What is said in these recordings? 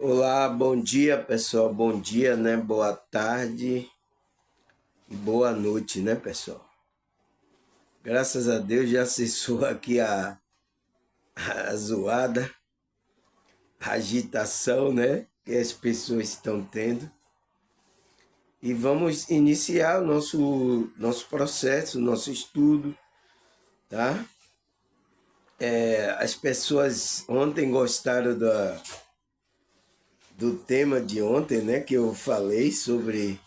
Olá, bom dia pessoal, bom dia, né? Boa tarde e boa noite, né, pessoal? Graças a Deus já cessou aqui a zoada, a agitação, né? Que as pessoas estão tendo. E vamos iniciar o nosso processo, nosso estudo, tá? As pessoas ontem gostaram do tema de ontem, né? Que eu falei sobre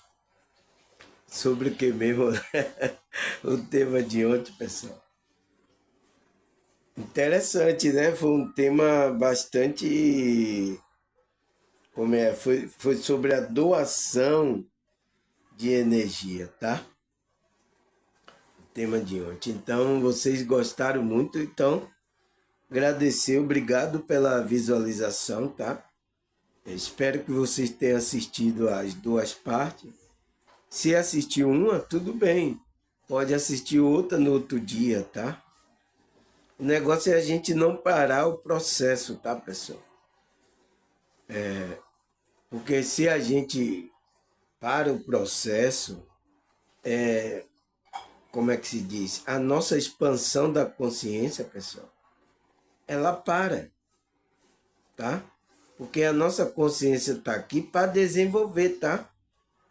o que mesmo? O tema de ontem, pessoal. Interessante, né? Foi um tema bastante. Como é? Foi sobre a doação de energia, tá? O tema de ontem. Então, vocês gostaram muito, então, agradecer, obrigado pela visualização, tá? Eu espero que vocês tenham assistido as duas partes. Se assistiu uma, tudo bem. Pode assistir outra no outro dia, tá? O negócio é a gente não parar o processo, tá, pessoal? Porque se a gente para o processo, como é que se diz? A nossa expansão da consciência, pessoal, ela para, tá? Porque a nossa consciência está aqui para desenvolver, tá?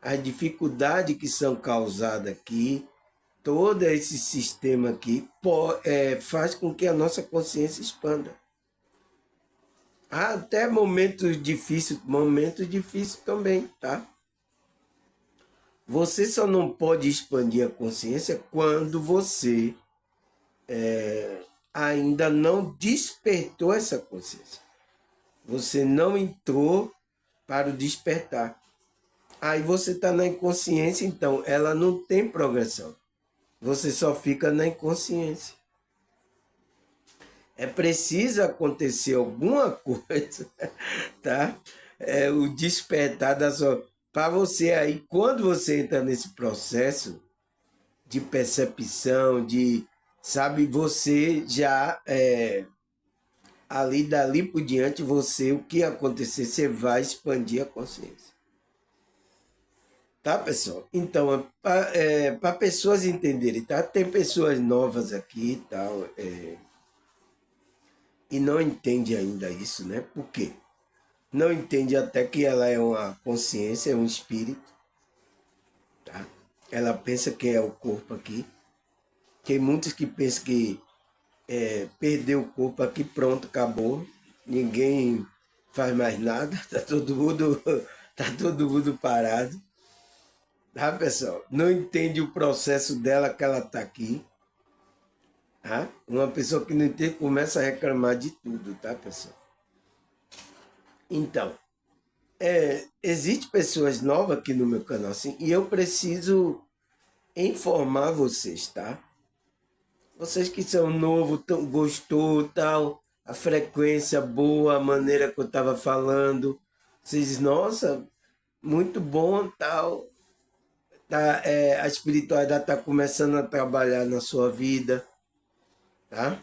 As dificuldades que são causadas aqui, todo esse sistema aqui faz com que a nossa consciência expanda. Há até momentos difíceis também, tá? Você só não pode expandir a consciência quando você ainda não despertou essa consciência. Você não entrou para o despertar. Aí você está na inconsciência, então ela não tem progressão. Você só fica na inconsciência. É preciso acontecer alguma coisa, tá? O despertar da sua. Para você aí, quando você entra nesse processo de percepção, sabe, você já ali dali por diante, você, o que acontecer, você vai expandir a consciência. Tá, pessoal? Então, para pessoas entenderem, tá? Tem pessoas novas aqui e tal, e não entende ainda isso, né? Por quê? Não entende até que ela é uma consciência, é um espírito, tá? Ela pensa que é o corpo aqui. Tem muitos que pensam que perdeu o corpo aqui, pronto, acabou. Ninguém faz mais nada, tá todo mundo parado. Tá, pessoal? Não entende o processo dela que ela tá aqui. Tá? Uma pessoa que não entende começa a reclamar de tudo, tá, pessoal? Então, existe pessoas novas aqui no meu canal, assim, e eu preciso informar vocês, tá? Vocês que são novos, gostou, tal, a frequência boa, a maneira que eu tava falando, vocês, nossa, muito bom, tal, tá, a espiritualidade está começando a trabalhar na sua vida, tá?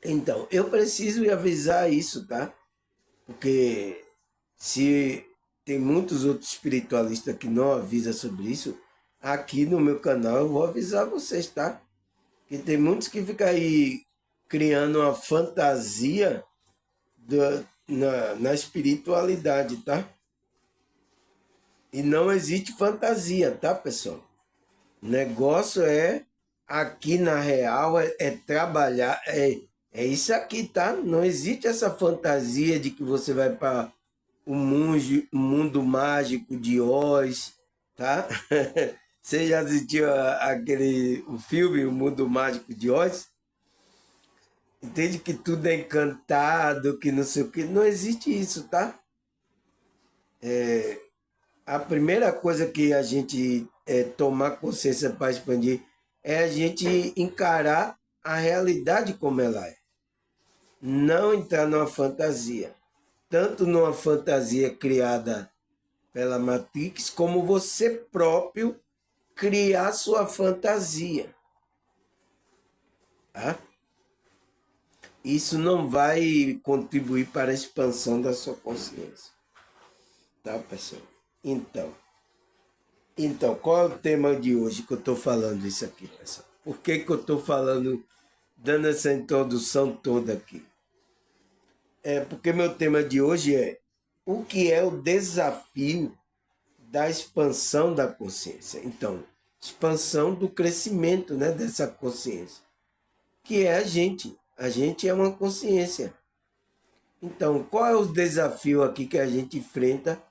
Então, eu preciso avisar isso, tá? Porque se tem muitos outros espiritualistas que não avisam sobre isso, aqui no meu canal eu vou avisar vocês, tá? Que tem muitos que ficam aí criando uma fantasia na espiritualidade, tá? E não existe fantasia, tá, pessoal? O negócio aqui na real, trabalhar, é isso aqui, tá? Não existe essa fantasia de que você vai para o mundo mágico de Oz, tá? Você já assistiu o filme O Mundo Mágico de Oz? Entende que tudo é encantado, que não sei o que. Não existe isso, tá? A primeira coisa que a gente tomar consciência para expandir é a gente encarar a realidade como ela é. Não entrar numa fantasia. Tanto numa fantasia criada pela Matrix, como você próprio criar sua fantasia. Tá? isso não vai contribuir para a expansão da sua consciência, tá, pessoal? Então, qual é o tema de hoje que eu estou falando isso aqui, pessoal? Por que que eu estou falando, dando essa introdução toda aqui? É porque meu tema de hoje é o que é o desafio da expansão da consciência. Então, expansão do crescimento, né, dessa consciência, que é a gente. A gente é uma consciência. Então, qual é o desafio aqui que a gente enfrenta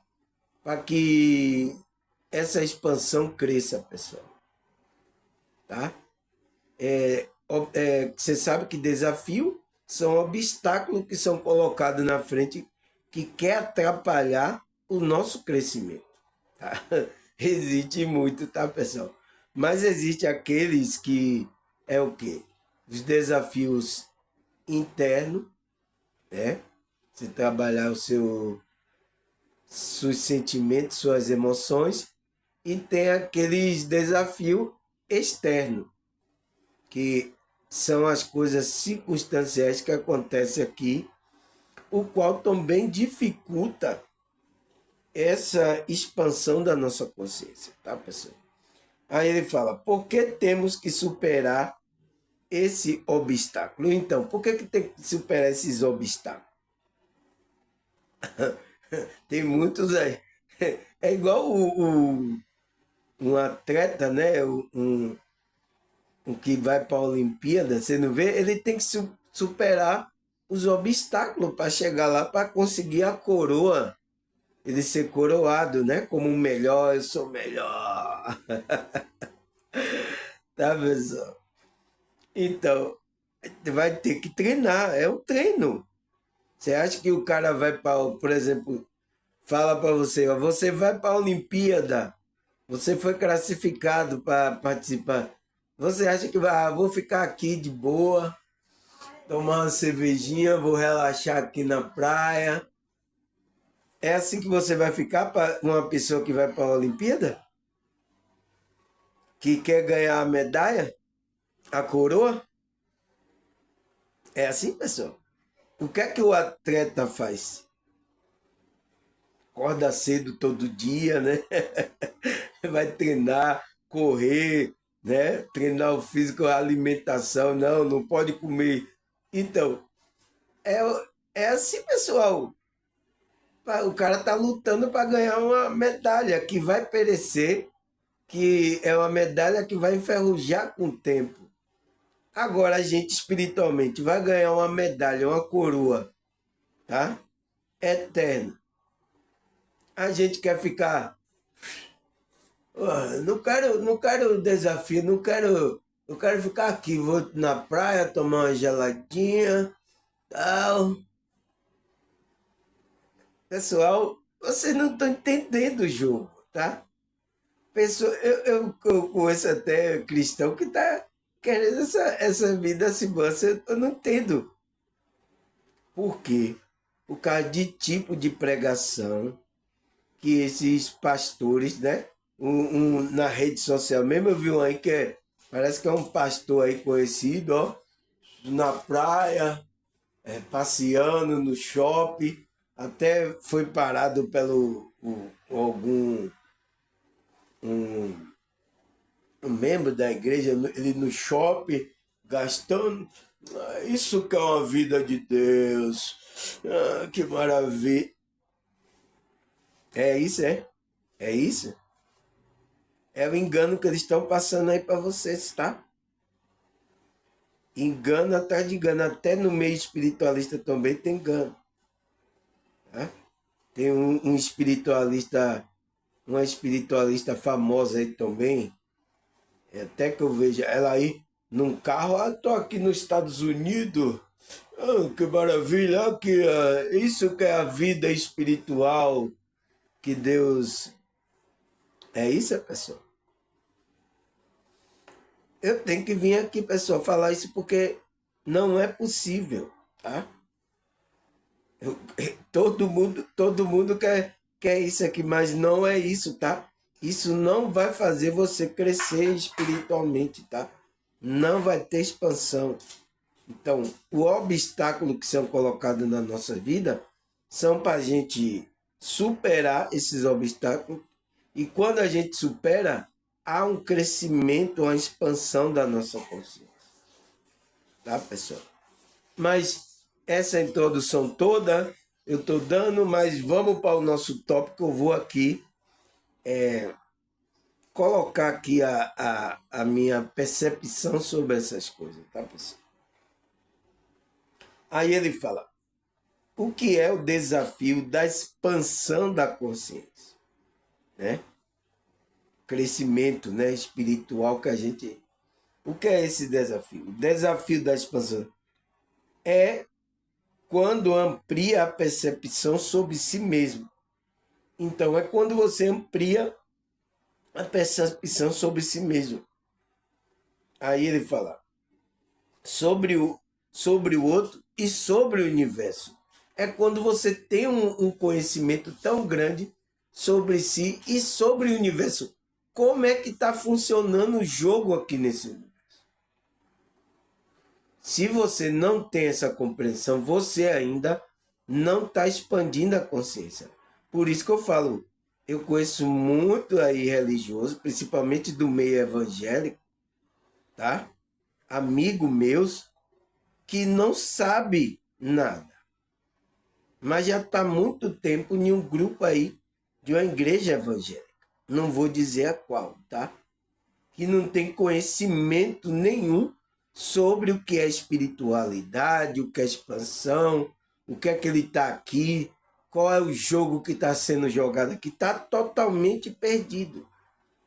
para que essa expansão cresça, pessoal? Tá? Você sabe que desafio são obstáculos que são colocados na frente que quer atrapalhar o nosso crescimento. Tá? Existe muito, tá, pessoal? Mas existe aqueles que é o quê? Os desafios internos, né? Você trabalhar seus sentimentos, suas emoções, e tem aqueles desafios externos, que são as coisas circunstanciais que acontecem aqui, o qual também dificulta essa expansão da nossa consciência, tá, pessoal? Aí ele fala, por que temos que superar esse obstáculo? Então, por que tem que superar esses obstáculos? Tem muitos aí. É igual um atleta, né? Um que vai para a Olimpíada, você não vê? Ele tem que superar os obstáculos para chegar lá, para conseguir a coroa, ele ser coroado, né? Como o melhor, eu sou o melhor. Tá, pessoal? Então, vai ter que treinar, é um treino. Você acha que o cara vai para, por exemplo, fala para você, ó, você vai para a Olimpíada, você foi classificado para participar. Você acha que vai, vou ficar aqui de boa, tomar uma cervejinha, vou relaxar aqui na praia. É assim que você vai ficar para uma pessoa que vai para a Olimpíada? Que quer ganhar a medalha, a coroa? É assim, pessoal? O que é que o atleta faz? Acorda cedo todo dia, né? Vai treinar, correr, né? Treinar o físico, a alimentação, não pode comer. Então, é, é assim, pessoal. O cara tá lutando para ganhar uma medalha que vai perecer, que é uma medalha que vai enferrujar com o tempo. Agora a gente espiritualmente vai ganhar uma medalha, uma coroa, tá? Eterna. A gente quer ficar, não quero desafio, não quero ficar aqui, vou na praia tomar uma geladinha, tal. Pessoal, vocês não estão entendendo o jogo, tá? Pessoa, eu conheço até cristão que tá querendo essa vida assim, eu não entendo. Por quê? Por causa de tipo de pregação que esses pastores, né? Na rede social mesmo, eu vi um aí que parece que é um pastor aí conhecido, ó, na praia, passeando no shopping, até foi parado pelo algum um, um membro da igreja, ele no shopping, gastando. Isso que é uma vida de Deus. Que maravilha. É isso, é? É isso? É o engano que eles estão passando aí para vocês, tá? Engano atrás de engano. Até no meio espiritualista também tem engano. Tá? Tem um espiritualista, uma espiritualista famosa aí também. Até que eu vejo ela aí num carro. Tô aqui nos Estados Unidos. Que maravilha. Isso que é a vida espiritual que Deus. É isso, pessoal? Eu tenho que vir aqui, pessoal, falar isso porque não é possível, tá? Todo mundo quer isso aqui, mas não é isso, tá? Isso não vai fazer você crescer espiritualmente, tá? Não vai ter expansão. Então, o obstáculo que são colocados na nossa vida são para a gente superar esses obstáculos. E quando a gente supera, há um crescimento, uma expansão da nossa consciência. Tá, pessoal? Mas essa introdução toda eu estou dando, mas vamos para o nosso tópico. Eu vou aqui colocar aqui a minha percepção sobre essas coisas, tá, pessoal? Aí ele fala, o que é o desafio da expansão da consciência, né? Crescimento, né, espiritual que a gente... O que é esse desafio? O desafio da expansão é quando amplia a percepção sobre si mesmo. Então, é quando você amplia a percepção sobre si mesmo. Aí ele fala sobre o outro e sobre o universo. É quando você tem um conhecimento tão grande sobre si e sobre o universo. Como é que está funcionando o jogo aqui nesse universo? Se você não tem essa compreensão, você ainda não está expandindo a consciência. Por isso que eu falo, eu conheço muito aí religioso, principalmente do meio evangélico, tá? Amigos meus que não sabe nada, mas já está muito tempo em um grupo aí de uma igreja evangélica. Não vou dizer a qual, tá? Que não tem conhecimento nenhum sobre o que é espiritualidade, o que é expansão, o que é que ele está aqui, qual é o jogo que está sendo jogado aqui. Está totalmente perdido,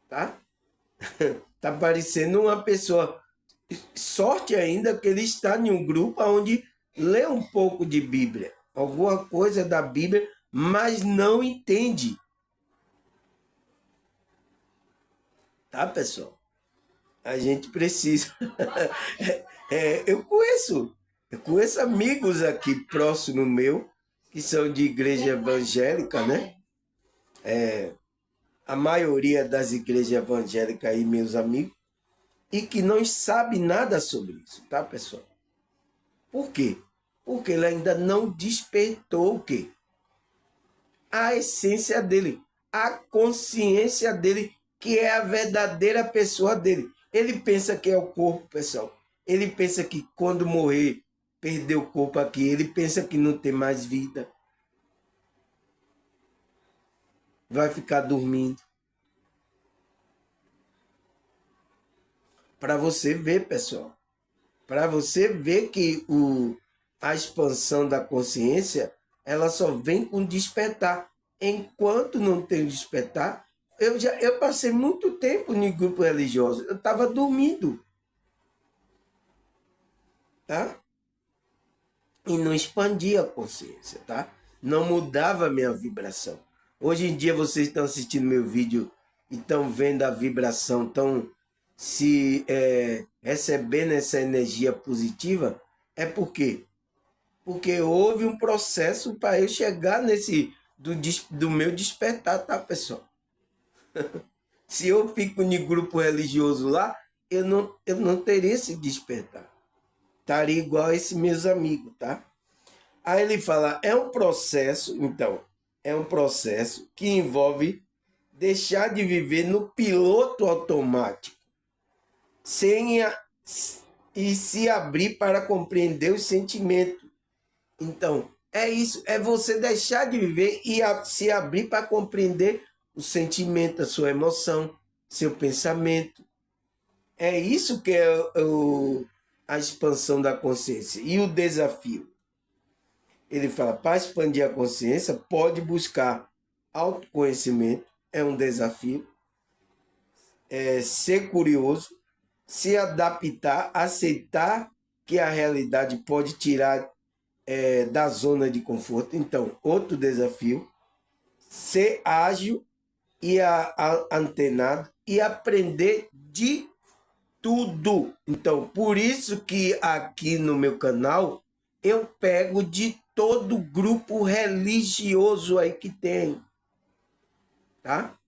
tá? Está parecendo uma pessoa... Sorte ainda que ele está em um grupo onde lê um pouco de Bíblia, alguma coisa da Bíblia, mas não entende. Tá, pessoal? A gente precisa. Eu conheço amigos aqui próximo meu que são de igreja evangélica, né? A maioria das igrejas evangélicas aí, meus amigos, e que não sabe nada sobre isso, tá, pessoal? Por quê? Porque ele ainda não despertou o quê? A essência dele, a consciência dele, que é a verdadeira pessoa dele. Ele pensa que é o corpo, pessoal. Ele pensa que quando morrer, perder o corpo aqui, ele pensa que não tem mais vida. Vai ficar dormindo. Para você ver, pessoal. Para você ver que a expansão da consciência, ela só vem com despertar. Enquanto não tem despertar, eu passei muito tempo em grupo religioso. Eu estava dormindo, tá? E não expandia a consciência, tá? Não mudava a minha vibração. Hoje em dia vocês estão assistindo meu vídeo e estão vendo a vibração, estão se recebendo essa energia positiva, é por quê? Porque houve um processo para eu chegar nesse do meu despertar, tá, pessoal? Se eu fico em grupo religioso lá, eu não teria esse despertar. Estaria igual a esses meus amigos, tá? Aí ele fala, é um processo, então, é um processo que envolve deixar de viver no piloto automático, sem e se abrir para compreender os sentimentos. Então, é isso, é você deixar de viver e se abrir para compreender o sentimento, a sua emoção, seu pensamento. É isso que é a expansão da consciência. E o desafio? Ele fala, para expandir a consciência, pode buscar autoconhecimento, é um desafio, ser curioso, se adaptar, aceitar que a realidade pode tirar da zona de conforto. Então, outro desafio, ser ágil e antenado e aprender de tudo. Então, por isso que aqui no meu canal eu pego de todo grupo religioso aí que tem, tá?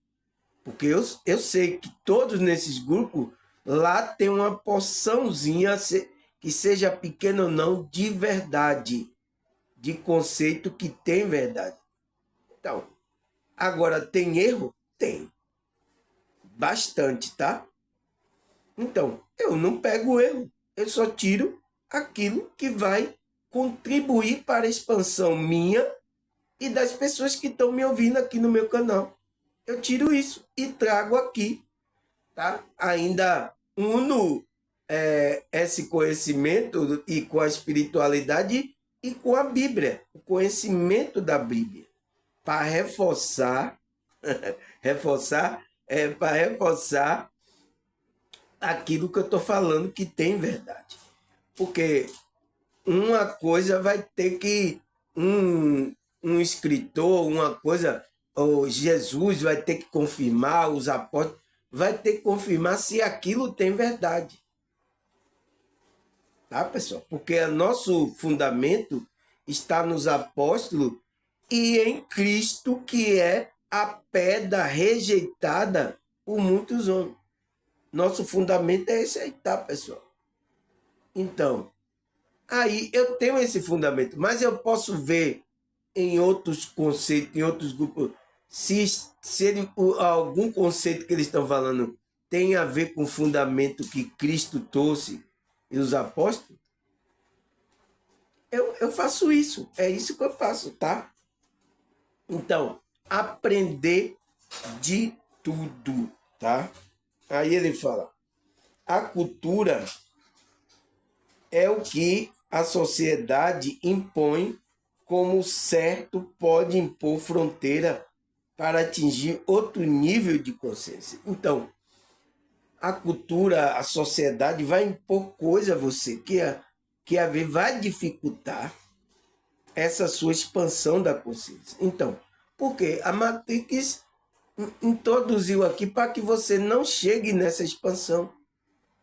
Porque eu sei que todos nesses grupos lá tem uma porçãozinha que seja pequeno ou não, de verdade, de conceito que tem verdade. Então, agora tem erro? Tem. Bastante, tá? Então, eu não pego o erro, eu só tiro aquilo que vai contribuir para a expansão minha e das pessoas que estão me ouvindo aqui no meu canal. Eu tiro isso e trago aqui, tá? Ainda uno esse conhecimento e com a espiritualidade e com a Bíblia, o conhecimento da Bíblia, para reforçar, para reforçar aquilo que eu estou falando que tem verdade. Porque uma coisa vai ter que um escritor, uma coisa, ou Jesus vai ter que confirmar, os apóstolos, vai ter que confirmar se aquilo tem verdade. Tá, pessoal? Porque o nosso fundamento está nos apóstolos e em Cristo, que é a pedra rejeitada por muitos homens. Nosso fundamento é esse aí, tá, pessoal? Então, aí eu tenho esse fundamento, mas eu posso ver em outros conceitos, em outros grupos, se algum conceito que eles estão falando tem a ver com o fundamento que Cristo trouxe e os apóstolos, eu faço isso. É isso que eu faço, tá? Então, aprender de tudo, tá? Aí ele fala, a cultura é o que a sociedade impõe como certo pode impor fronteira para atingir outro nível de consciência. Então, a cultura, a sociedade vai impor coisa a você que a ver vai dificultar essa sua expansão da consciência. Então, porque a Matrix introduziu aqui para que você não chegue nessa expansão,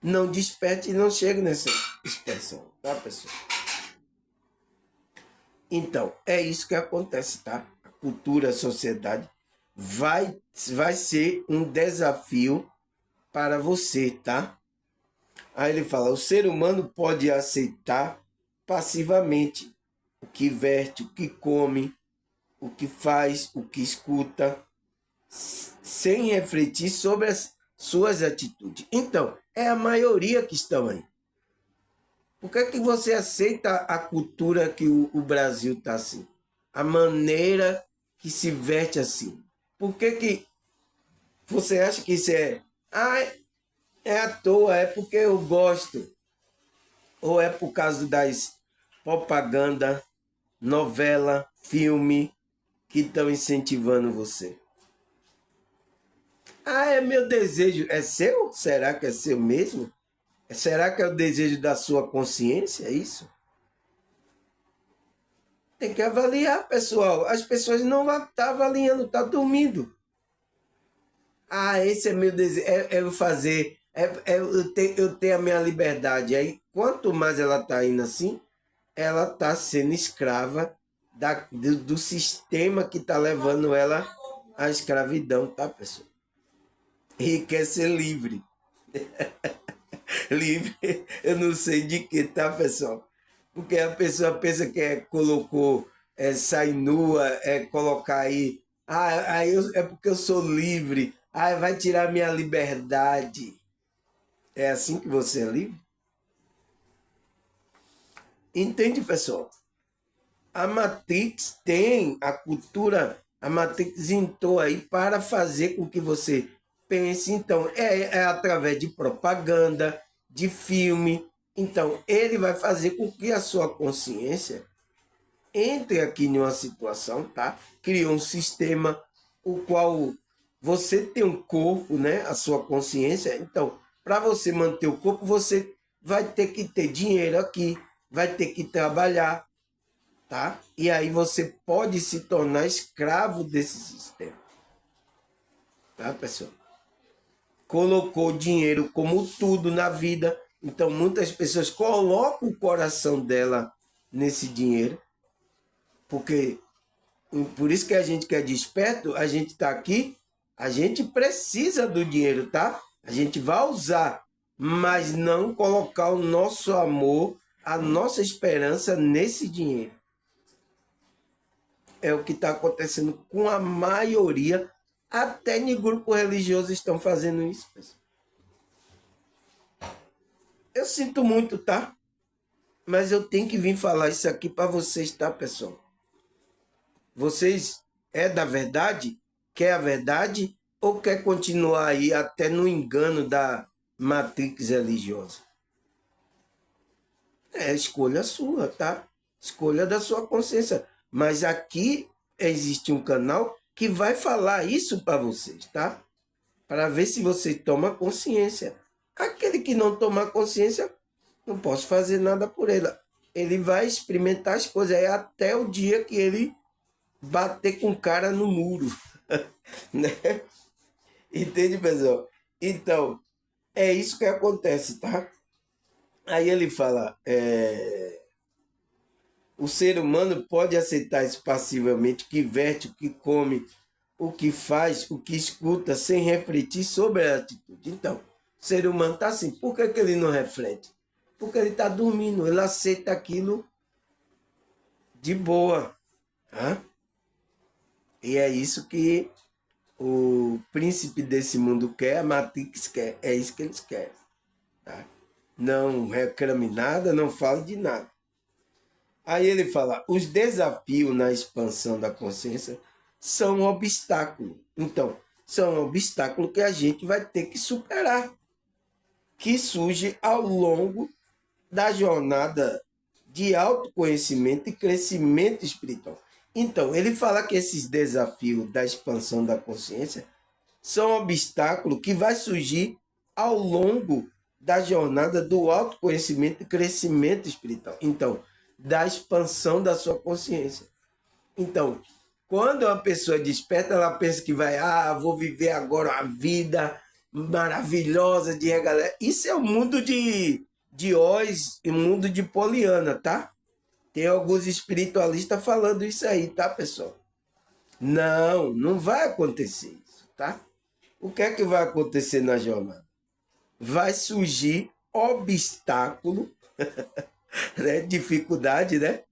não desperte e não chegue nessa expansão, tá, pessoal? Então, é isso que acontece, tá? A cultura, a sociedade vai ser um desafio para você, tá? Aí ele fala, o ser humano pode aceitar passivamente o que veste, o que come, o que faz, o que escuta, sem refletir sobre as suas atitudes. Então, é a maioria que estão aí. Por que você aceita a cultura que o Brasil está assim? A maneira que se veste assim? Por que você acha que isso é... Ah, é à toa, é porque eu gosto. Ou é por causa das propaganda, novela, filme que estão incentivando você? Ah, é meu desejo. É seu? Será que é seu mesmo? Será que é o desejo da sua consciência? É isso? Tem que avaliar, pessoal. As pessoas não vão estar avaliando, tá dormindo. Ah, esse é meu desejo. É eu fazer. Eu ter a minha liberdade. Aí, quanto mais ela está indo assim, ela está sendo escrava do sistema que está levando ela à escravidão, tá, pessoal? E quer ser livre. Livre, eu não sei de que, tá, pessoal? Porque a pessoa pensa que colocou, sai nua, colocar aí, é porque eu sou livre, vai tirar minha liberdade. É assim que você é livre? Entende, pessoal? A Matrix tem a cultura, a Matrix entrou aí para fazer com que você pense. Então, é através de propaganda, de filme. Então, ele vai fazer com que a sua consciência entre aqui em uma situação, tá? Criou um sistema o qual você tem um corpo, né? A sua consciência. Então, para você manter o corpo, você vai ter que ter dinheiro aqui, vai ter que trabalhar, tá? E aí você pode se tornar escravo desse sistema, tá, pessoal? Colocou dinheiro como tudo na vida, então muitas pessoas colocam o coração dela nesse dinheiro, porque por isso que a gente que é desperto, a gente está aqui, a gente precisa do dinheiro, tá? A gente vai usar, mas não colocar o nosso amor, a nossa esperança nesse dinheiro. É o que está acontecendo com a maioria, até em grupo religioso estão fazendo isso, pessoal. Eu sinto muito, tá? Mas eu tenho que vir falar isso aqui para vocês, tá, pessoal? Vocês é da verdade? Quer a verdade? Ou quer continuar aí até no engano da matrix religiosa? É escolha sua, tá? Escolha da sua consciência. Mas aqui existe um canal que vai falar isso para vocês, tá? Para ver se você toma consciência. Aquele que não tomar consciência, não posso fazer nada por ele. Ele vai experimentar as coisas aí até o dia que ele bater com cara no muro, né? Entende, pessoal? Então, é isso que acontece, tá? Aí ele fala, o ser humano pode aceitar isso passivamente, que veste, o que come, o que faz, o que escuta, sem refletir sobre a atitude. Então, o ser humano está assim. Por que, que ele não reflete? Porque ele está dormindo, ele aceita aquilo de boa. Tá? E é isso que o príncipe desse mundo quer, a Matrix quer. É isso que eles querem. Tá? Não reclame nada, não fale de nada. Aí ele fala, os desafios na expansão da consciência são um obstáculo. Então, são um obstáculo que a gente vai ter que superar, que surge ao longo da jornada de autoconhecimento e crescimento espiritual. Então, ele fala que esses desafios da expansão da consciência são obstáculos que vai surgir ao longo da jornada do autoconhecimento e crescimento espiritual. Então, da expansão da sua consciência. Então, quando uma pessoa desperta, ela pensa que vai, vou viver agora a vida maravilhosa de regalé. Isso é o mundo de Oz e o mundo de Poliana, tá? Tem alguns espiritualistas falando isso aí, tá, pessoal? Não, não vai acontecer isso, tá? O que é que vai acontecer na jornada? Vai surgir obstáculo, né? Dificuldade, né?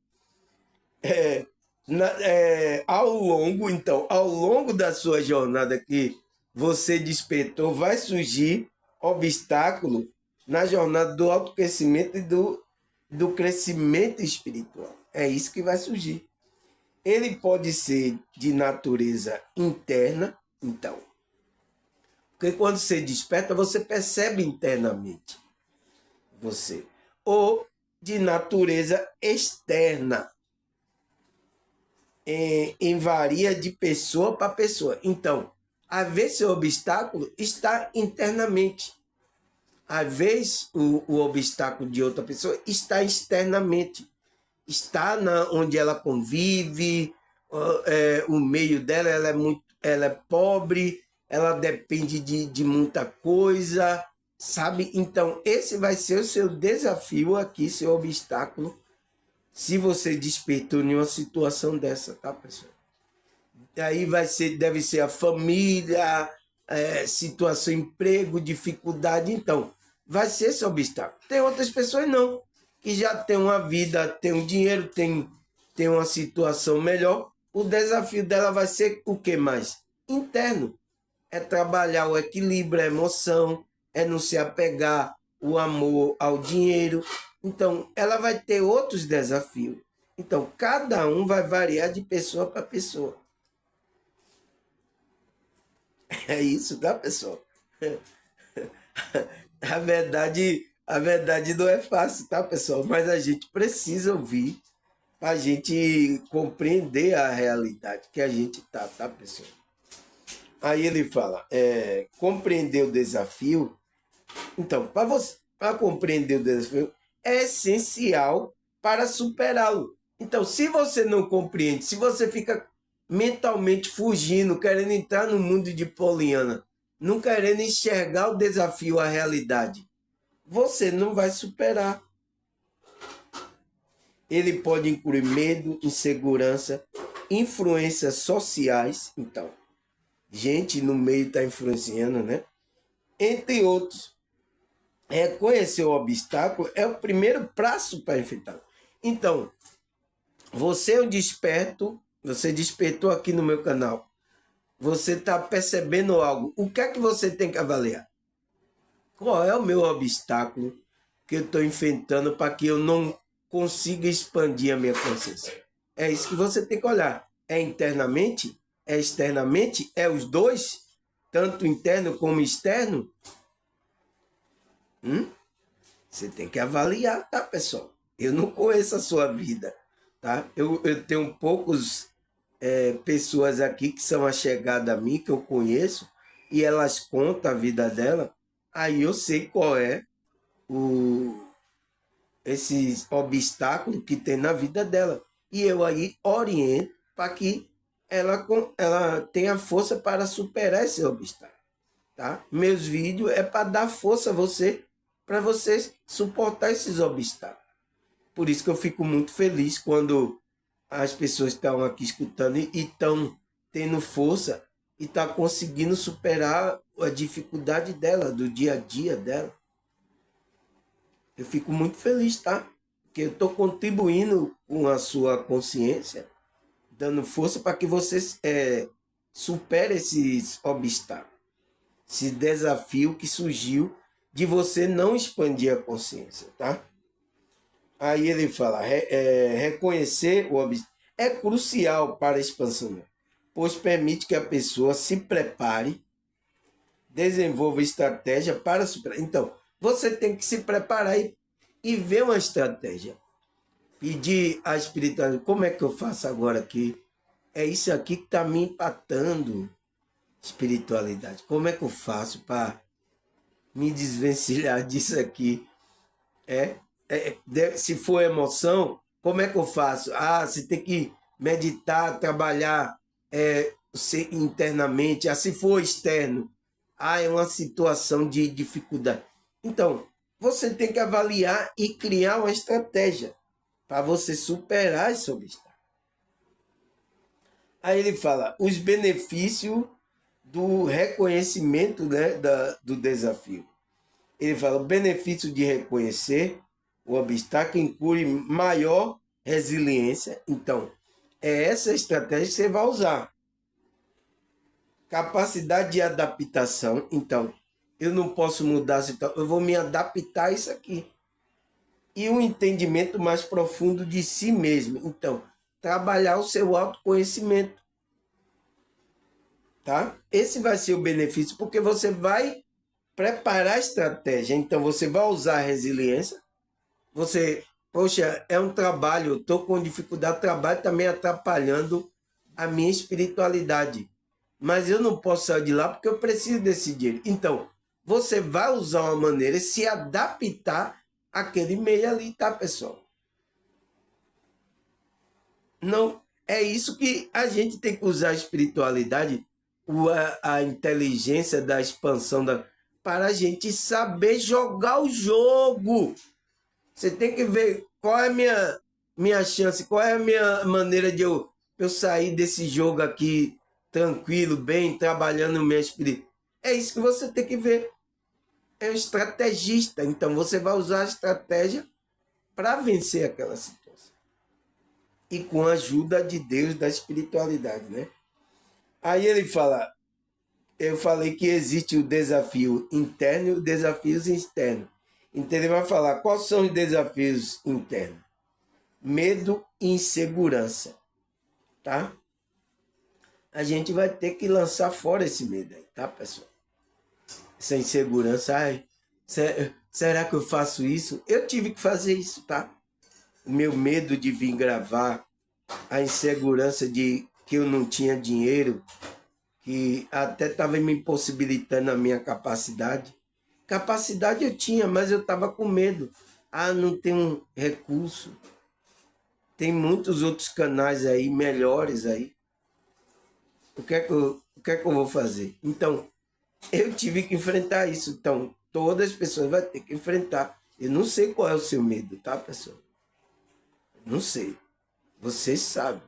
Ao longo da sua jornada que você despertou, vai surgir obstáculo na jornada do autoconhecimento e do crescimento espiritual. É isso que vai surgir. Ele pode ser de natureza interna, então. Porque quando você desperta, você percebe internamente você. Ou de natureza externa, varia de pessoa para pessoa. Então, às vezes o obstáculo está internamente. Às vezes o obstáculo de outra pessoa está externamente. Está onde ela convive, o meio dela, ela é pobre, ela depende de muita coisa, sabe? Então, esse vai ser o seu desafio aqui, seu obstáculo, se você despertou em uma situação dessa, tá, pessoal? Aí deve ser a família, situação, emprego, dificuldade. Então, vai ser esse obstáculo. Tem outras pessoas não, que já tem uma vida, tem um dinheiro, tem uma situação melhor. O desafio dela vai ser o que mais? Interno. É trabalhar o equilíbrio, a emoção, é não se apegar o amor ao dinheiro. Então, ela vai ter outros desafios. Então, cada um vai variar de pessoa para pessoa. É isso, tá, pessoal? A verdade não é fácil, tá, pessoal? Mas a gente precisa ouvir para a gente compreender a realidade que a gente tá, pessoal? Aí ele fala, compreender o desafio. Então, para compreender o desafio, é essencial para superá-lo. Então, se você não compreende, se você fica mentalmente fugindo, querendo entrar no mundo de Poliana, não querendo enxergar o desafio, a realidade, você não vai superar. Ele pode incluir medo, insegurança, influências sociais. Então, gente no meio está influenciando, né? Entre outros. reconhecer o obstáculo é o primeiro passo para enfrentá-lo. Então, você é um desperto, você despertou aqui no meu canal. Você está percebendo algo. O que é que você tem que avaliar? Qual é o meu obstáculo que eu estou enfrentando para que eu não consiga expandir a minha consciência? É isso que você tem que olhar. É internamente? É externamente? É os dois? Tanto interno como externo? Você tem que avaliar, tá, pessoal? Eu não conheço a sua vida, tá? Eu tenho poucos pessoas aqui que são allegadas a mim, que eu conheço, e elas contam a vida dela, aí eu sei qual é o, esses obstáculos que tem na vida dela. E eu aí oriento para que ela tenha força para superar esse obstáculo. Tá? Meus vídeos é para dar força a você, para você suportar esses obstáculos. Por isso que eu fico muito feliz quando as pessoas estão aqui escutando e estão tendo força e estão conseguindo superar a dificuldade dela, do dia a dia dela. Eu fico muito feliz, tá? Porque eu estou contribuindo com a sua consciência, dando força para que você supere esses obstáculos, esse desafio que surgiu de você não expandir a consciência, tá? Aí ele fala, reconhecer o obstáculo é crucial para a expansão, pois permite que a pessoa se prepare, desenvolva estratégia para superar. Então, você tem que se preparar e ver uma estratégia. Pedir a espiritualidade, como é que eu faço agora aqui? É isso aqui que está me empatando, espiritualidade. Como é que eu faço para me desvencilhar disso aqui? Se for emoção, como é que eu faço? Ah, você tem que meditar, trabalhar internamente. Ah, se for externo, é uma situação de dificuldade. Então, você tem que avaliar e criar uma estratégia para você superar esse obstáculo. Aí ele fala os benefícios do reconhecimento, né, do desafio. Ele fala o benefício de reconhecer o obstáculo inclui maior resiliência. Então, é essa estratégia que você vai usar. Capacidade de adaptação. Então, eu não posso mudar, eu vou me adaptar a isso aqui. E um entendimento mais profundo de si mesmo. Então, trabalhar o seu autoconhecimento. Tá? Esse vai ser o benefício, porque você vai preparar a estratégia. Então, você vai usar a resiliência. Você, poxa, é um trabalho, eu estou com dificuldade, o trabalho também atrapalhando a minha espiritualidade. Mas eu não posso sair de lá porque eu preciso desse dinheiro. Então, você vai usar uma maneira de se adaptar àquele meio ali, tá, pessoal? Não, é isso que a gente tem que usar a espiritualidade, a inteligência da expansão para a gente saber jogar o jogo. Você tem que ver qual é a minha chance, qual é a minha maneira de eu sair desse jogo aqui tranquilo, bem, trabalhando minha espírito. É isso que você tem que ver. É um estrategista. Então você vai usar a estratégia para vencer aquela situação. E com a ajuda de Deus, da espiritualidade, né? Aí ele fala, eu falei que existe o desafio interno e os desafios externos. Então ele vai falar quais são os desafios internos. Medo e insegurança, tá? A gente vai ter que lançar fora esse medo aí, tá, pessoal? Essa insegurança, será que eu faço isso? Eu tive que fazer isso, tá? O meu medo de vir gravar, a insegurança de que eu não tinha dinheiro, que até estava me impossibilitando a minha capacidade. Capacidade eu tinha, mas eu estava com medo. Ah, não tenho recurso. Tem muitos outros canais aí, melhores aí. O que é que eu vou fazer? Então, eu tive que enfrentar isso. Então, todas as pessoas vão ter que enfrentar. Eu não sei qual é o seu medo, tá, pessoal? Não sei. Você sabe.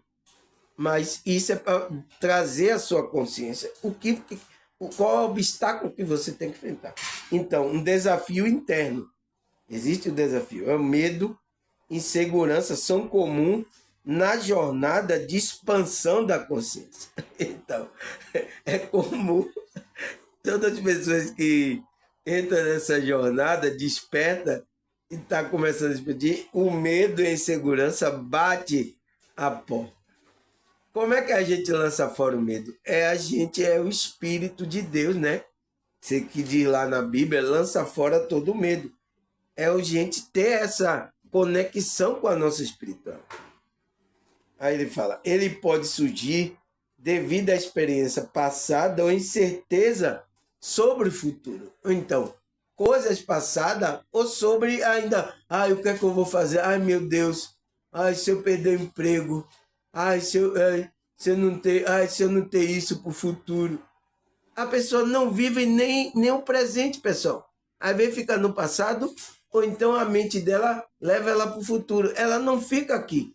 Mas isso é para trazer a sua consciência. qual é o obstáculo que você tem que enfrentar. Então, um desafio interno. Existe o desafio. É o medo, insegurança são comuns na jornada de expansão da consciência. Então, é comum todas as pessoas que entram nessa jornada, desperta e está começando a expandir, o medo e a insegurança bate a porta. Como é que a gente lança fora o medo? A gente é o Espírito de Deus, né? Você que diz lá na Bíblia, lança fora todo o medo. É a gente ter essa conexão com a nossa espiritual. Aí ele fala, ele pode surgir devido à experiência passada ou incerteza sobre o futuro. Então, coisas passadas ou sobre ainda, o que é que eu vou fazer? Ai, meu Deus, se eu perder o emprego, se eu não ter isso para o futuro. A pessoa não vive nem o presente, pessoal. Às vezes fica no passado, ou então a mente dela leva ela para o futuro. Ela não fica aqui.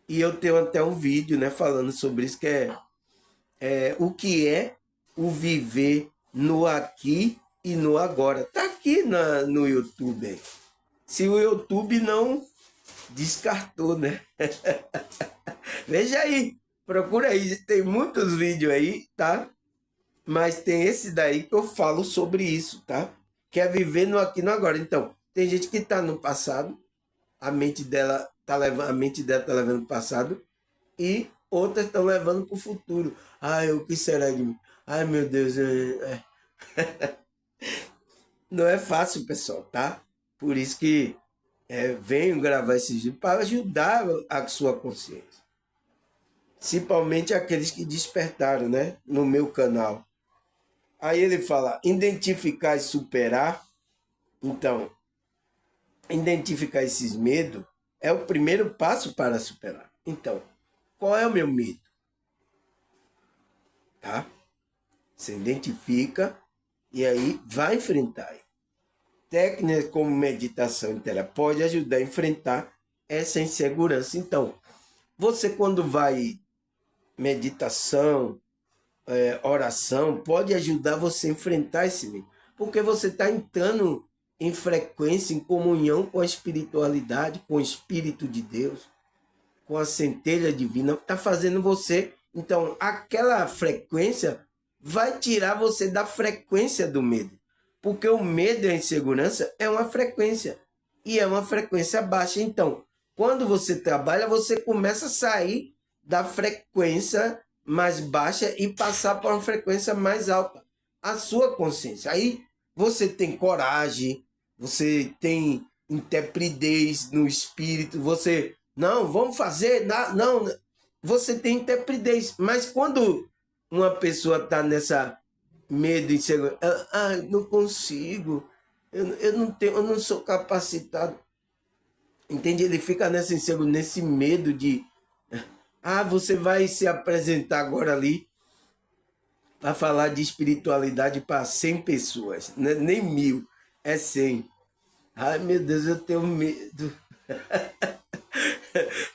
E eu tenho até um vídeo, né, falando sobre isso, que é o que é o viver no aqui e no agora. Tá aqui no YouTube. Se o YouTube não descartou, né? Veja aí, procura aí, tem muitos vídeos aí, tá? Mas tem esse daí que eu falo sobre isso, tá? Que é viver no aqui e no agora. Então, tem gente que tá no passado, a mente dela tá levando o passado, e outras estão levando para o futuro. O que será de mim? Ai, meu Deus. Não é fácil, pessoal, tá? Por isso que venho gravar esses vídeos para ajudar a sua consciência. Principalmente aqueles que despertaram, né? No meu canal. Aí ele fala, identificar e superar. Então, identificar esses medos é o primeiro passo para superar. Então, qual é o meu medo? Tá? Você identifica e aí vai enfrentar. Técnicas como meditação e terapia pode ajudar a enfrentar essa insegurança. Então, você quando vai meditação, oração, pode ajudar você a enfrentar esse medo. Porque você está entrando em frequência, em comunhão com a espiritualidade, com o Espírito de Deus, com a centelha divina, está fazendo você. Então, aquela frequência vai tirar você da frequência do medo. Porque o medo e a insegurança é uma frequência. E é uma frequência baixa. Então, quando você trabalha, você começa a sair da frequência mais baixa e passar para uma frequência mais alta. A sua consciência. Aí você tem coragem, você tem intrepidez no espírito, você... Não, vamos fazer... Não, você tem intrepidez. Mas quando uma pessoa está nessa medo e insegurança, não consigo, eu não sou capacitado. Entende? Ele fica nessa insegurança, nesse medo de... você vai se apresentar agora ali para falar de espiritualidade para 100 pessoas, né? Nem 1000, é 100. Ai, meu Deus, eu tenho medo.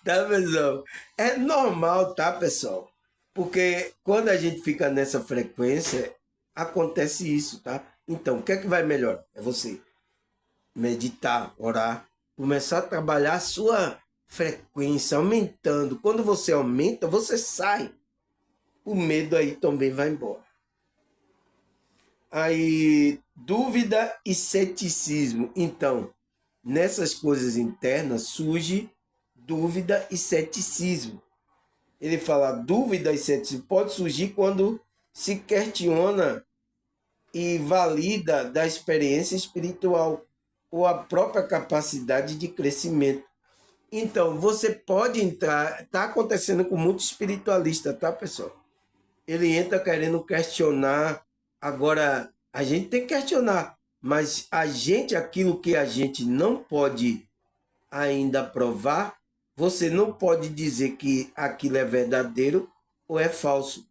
Tá, pessoal? É normal, tá, pessoal? Porque quando a gente fica nessa frequência, acontece isso, tá? Então, o que é que vai melhor? É você meditar, orar, começar a trabalhar a sua frequência, aumentando. Quando você aumenta, você sai. O medo aí também vai embora. Aí, dúvida e ceticismo. Então, nessas coisas internas surge dúvida e ceticismo. Ele fala, dúvida e ceticismo pode surgir quando se questiona e valida da experiência espiritual ou a própria capacidade de crescimento. Então, você pode entrar, está acontecendo com muito espiritualista, tá, pessoal? Ele entra querendo questionar. Agora, a gente tem que questionar, mas aquilo que a gente não pode ainda provar, você não pode dizer que aquilo é verdadeiro ou é falso.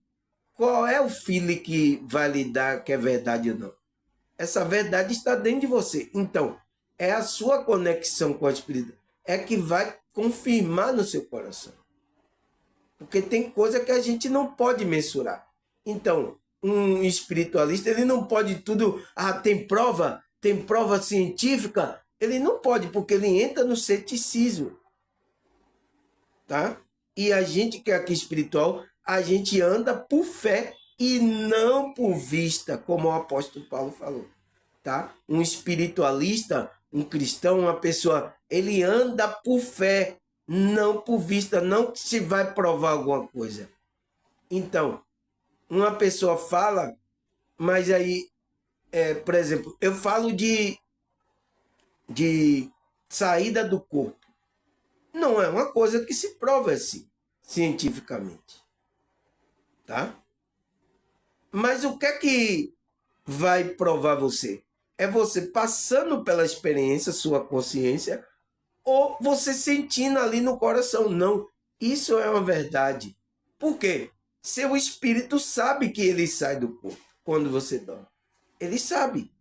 Qual é o feeling que vai lhe dar que é verdade ou não? Essa verdade está dentro de você. Então, é a sua conexão com a espiritualidade é que vai confirmar no seu coração. Porque tem coisa que a gente não pode mensurar. Então, um espiritualista, ele não pode tudo, tem prova científica, ele não pode, porque ele entra no ceticismo, tá? E a gente que é aqui espiritual, a gente anda por fé e não por vista, como o apóstolo Paulo falou, tá? Um espiritualista, um cristão, uma pessoa, ele anda por fé, não por vista, não que se vai provar alguma coisa. Então, uma pessoa fala, mas aí, por exemplo, eu falo de saída do corpo. Não é uma coisa que se prova assim, cientificamente, tá? Mas o que é que vai provar você? É você passando pela experiência, sua consciência, ou você sentindo ali no coração. Não, isso é uma verdade. Por quê? Seu espírito sabe que ele sai do corpo quando você dorme. Ele sabe.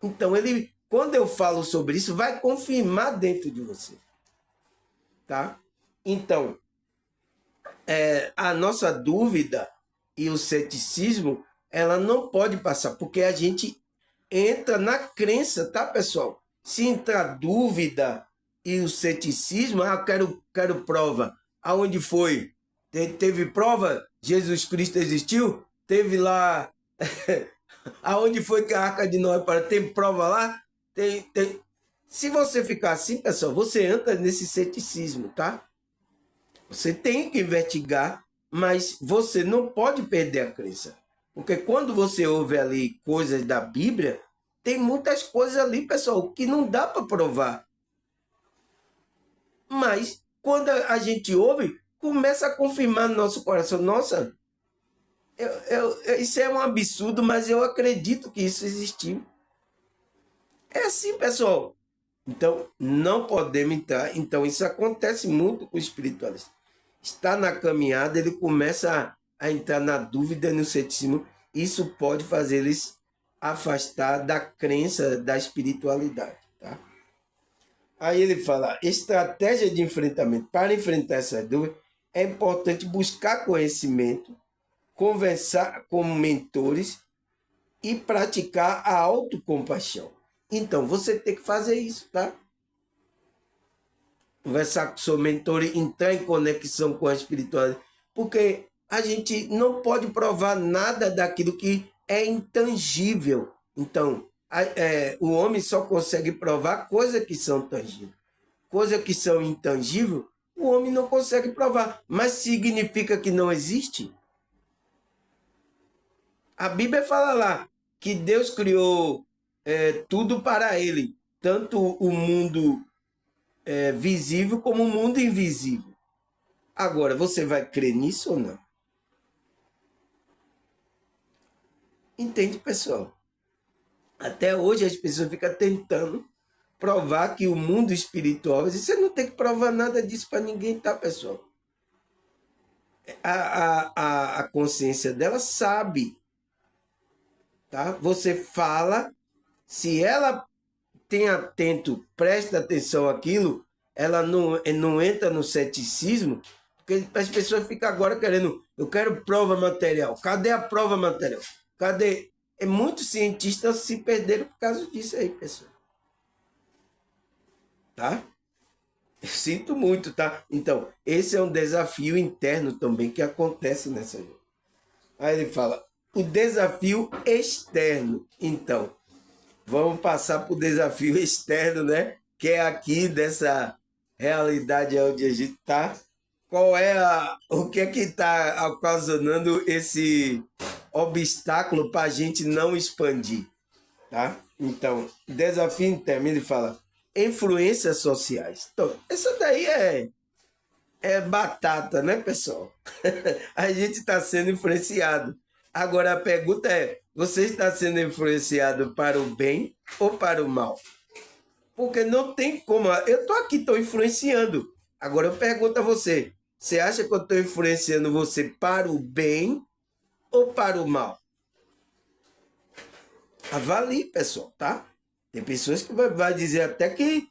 Então, ele, quando eu falo sobre isso, vai confirmar dentro de você. Tá? Então, a nossa dúvida e o ceticismo, ela não pode passar, porque a gente entra na crença, tá, pessoal? Se entrar dúvida e o ceticismo, quero prova. Aonde foi? Teve prova? Jesus Cristo existiu? Teve lá. Aonde foi que a Arca de Noé para? Tem prova lá? Tem. Se você ficar assim, pessoal, você entra nesse ceticismo, tá? Você tem que investigar, mas você não pode perder a crença. Porque quando você ouve ali coisas da Bíblia, tem muitas coisas ali, pessoal, que não dá para provar. Mas quando a gente ouve, começa a confirmar no nosso coração, nossa, isso é um absurdo, mas eu acredito que isso existiu. É assim, pessoal. Então, não podemos entrar. Então, isso acontece muito com o espiritualista. Está na caminhada, ele começa a entrar na dúvida e no ceticismo. Isso pode fazer eles afastar da crença da espiritualidade. Tá? Aí ele fala, estratégia de enfrentamento. Para enfrentar essa dúvida, é importante buscar conhecimento, conversar com mentores e praticar a autocompaixão. Então, você tem que fazer isso, tá? Conversar com o seu mentor, entrar em conexão com a espiritualidade, porque a gente não pode provar nada daquilo que é intangível. Então, o homem só consegue provar coisas que são tangíveis. Coisas que são intangíveis, o homem não consegue provar. Mas significa que não existe? A Bíblia fala lá que Deus criou tudo para ele, tanto o mundo visível como o mundo invisível. Agora, você vai crer nisso ou não? Entende, pessoal? Até hoje as pessoas ficam tentando provar que o mundo espiritual, você não tem que provar nada disso para ninguém, tá, pessoal? A consciência dela sabe, tá? Você fala, se ela tem atento, presta atenção àquilo, ela não entra no ceticismo, porque as pessoas ficam agora querendo, eu quero prova material. Cadê a prova material? Cadê? Muitos cientistas se perderam por causa disso aí, pessoal. Tá? Eu sinto muito, tá? Então, esse é um desafio interno também que acontece nessa. Aí ele fala, o desafio externo. Então, vamos passar para o desafio externo, né? Que é aqui dessa realidade onde a gente está. Qual é o que é que está ocasionando esse obstáculo para a gente não expandir, tá? Então, desafio interno, ele fala influências sociais. Então, isso daí é batata, né, pessoal? A gente está sendo influenciado. Agora a pergunta é: você está sendo influenciado para o bem ou para o mal? Porque não tem como. Eu estou aqui, estou influenciando. Agora eu pergunto a você: você acha que eu estou influenciando você para o bem ou para o mal? Avalie, pessoal, tá? Tem pessoas que vai dizer até que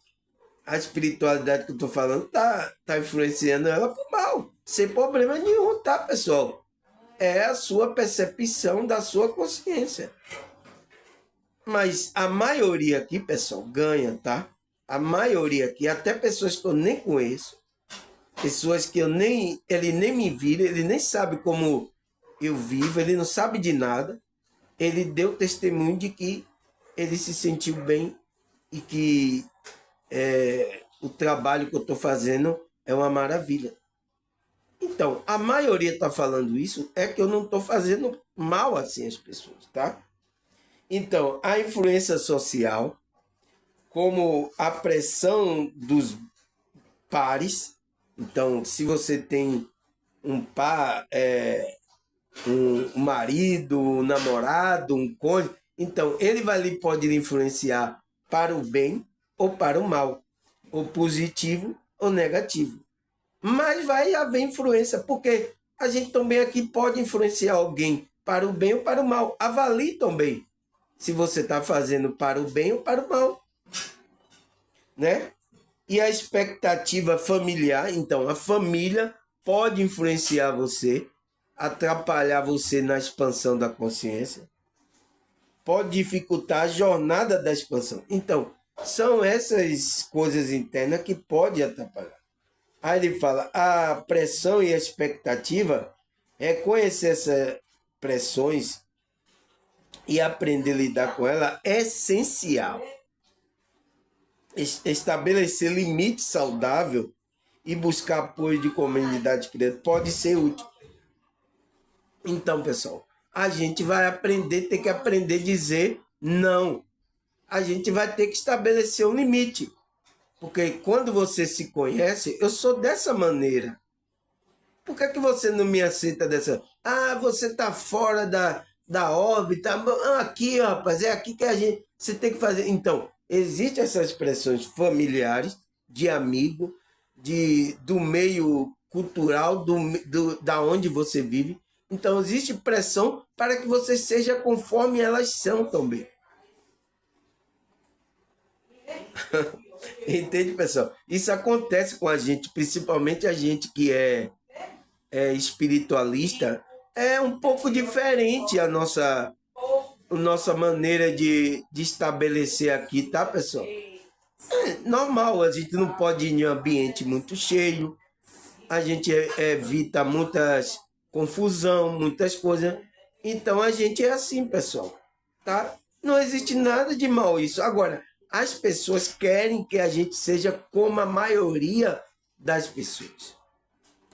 a espiritualidade que eu estou falando tá influenciando ela para o mal. Sem problema nenhum, tá, pessoal? é a sua percepção da sua consciência. Mas a maioria aqui, pessoal, ganha, tá? A maioria aqui, até pessoas que eu nem conheço, pessoas que ele nem me vira, ele nem sabe como eu vivo, ele não sabe de nada. Ele deu testemunho de que ele se sentiu bem e que o trabalho que eu estou fazendo é uma maravilha. Então, a maioria está falando isso, é que eu não estou fazendo mal assim às pessoas, tá? Então, a influência social, como a pressão dos pares. Então, se você tem um par, um marido, um namorado, um cônjuge, então ele pode lhe influenciar para o bem ou para o mal, ou positivo ou negativo. Mas vai haver influência, porque a gente também aqui pode influenciar alguém para o bem ou para o mal. Avalie também se você está fazendo para o bem ou para o mal, né? E a expectativa familiar, então, a família pode influenciar você, atrapalhar você na expansão da consciência, pode dificultar a jornada da expansão. Então, são essas coisas internas que podem atrapalhar. Aí ele fala, a pressão e a expectativa, reconhecer essas pressões e aprender a lidar com ela é essencial. Estabelecer limite saudável e buscar apoio de comunidade espiritual pode ser útil. Então, pessoal, a gente vai aprender, ter que aprender a dizer não. A gente vai ter que estabelecer um limite. Porque quando você se conhece, eu sou dessa maneira. Por que você não me aceita dessa? Ah, você está fora da órbita. Aqui, rapaz, é aqui que a gente... Você tem que fazer... Então, existem essas expressões familiares, de amigo, do meio cultural, da onde você vive. Então, existe pressão para que você seja conforme elas são também. Entende, pessoal? Isso acontece com a gente, principalmente a gente que é espiritualista. É um pouco diferente a nossa maneira de estabelecer aqui, tá, pessoal? É normal, a gente não pode ir em um ambiente muito cheio, a gente evita muitas confusão, muitas coisas. Então a gente é assim, pessoal, tá? Não existe nada de mal isso. Agora, as pessoas querem que a gente seja como a maioria das pessoas.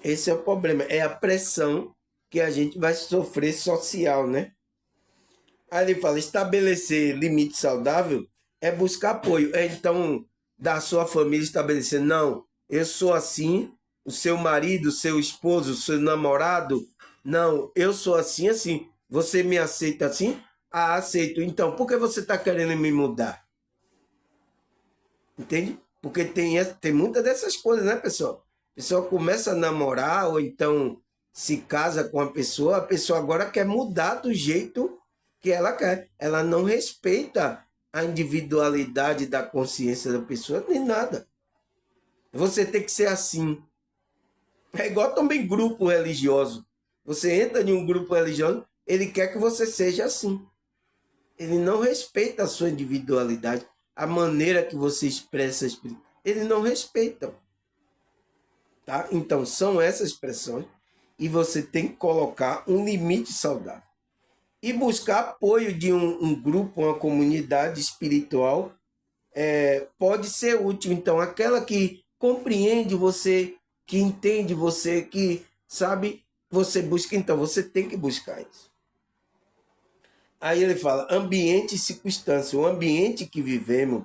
Esse é o problema, é a pressão que a gente vai sofrer social, né? Aí ele fala, estabelecer limite saudável é buscar apoio. Então, da sua família estabelecer, não, eu sou assim, o seu marido, o seu esposo, o seu namorado, não, eu sou assim, assim. Você me aceita assim? Ah, aceito. Então, por que você está querendo me mudar? Entende? Porque tem muitas dessas coisas, né, pessoal? A pessoa começa a namorar ou então se casa com a pessoa agora quer mudar do jeito que ela quer. Ela não respeita a individualidade da consciência da pessoa, nem nada. Você tem que ser assim. É igual também grupo religioso. Você entra em um grupo religioso, ele quer que você seja assim. Ele não respeita a sua individualidade, a maneira que você expressa a espiritualidade. Ele não respeita. Tá? Então, são essas expressões e você tem que colocar um limite saudável. E buscar apoio de um grupo, uma comunidade espiritual pode ser útil. Então, aquela que compreende você, que entende você, que sabe, você busca. Então, você tem que buscar isso. Aí ele fala, ambiente e circunstância. O ambiente que vivemos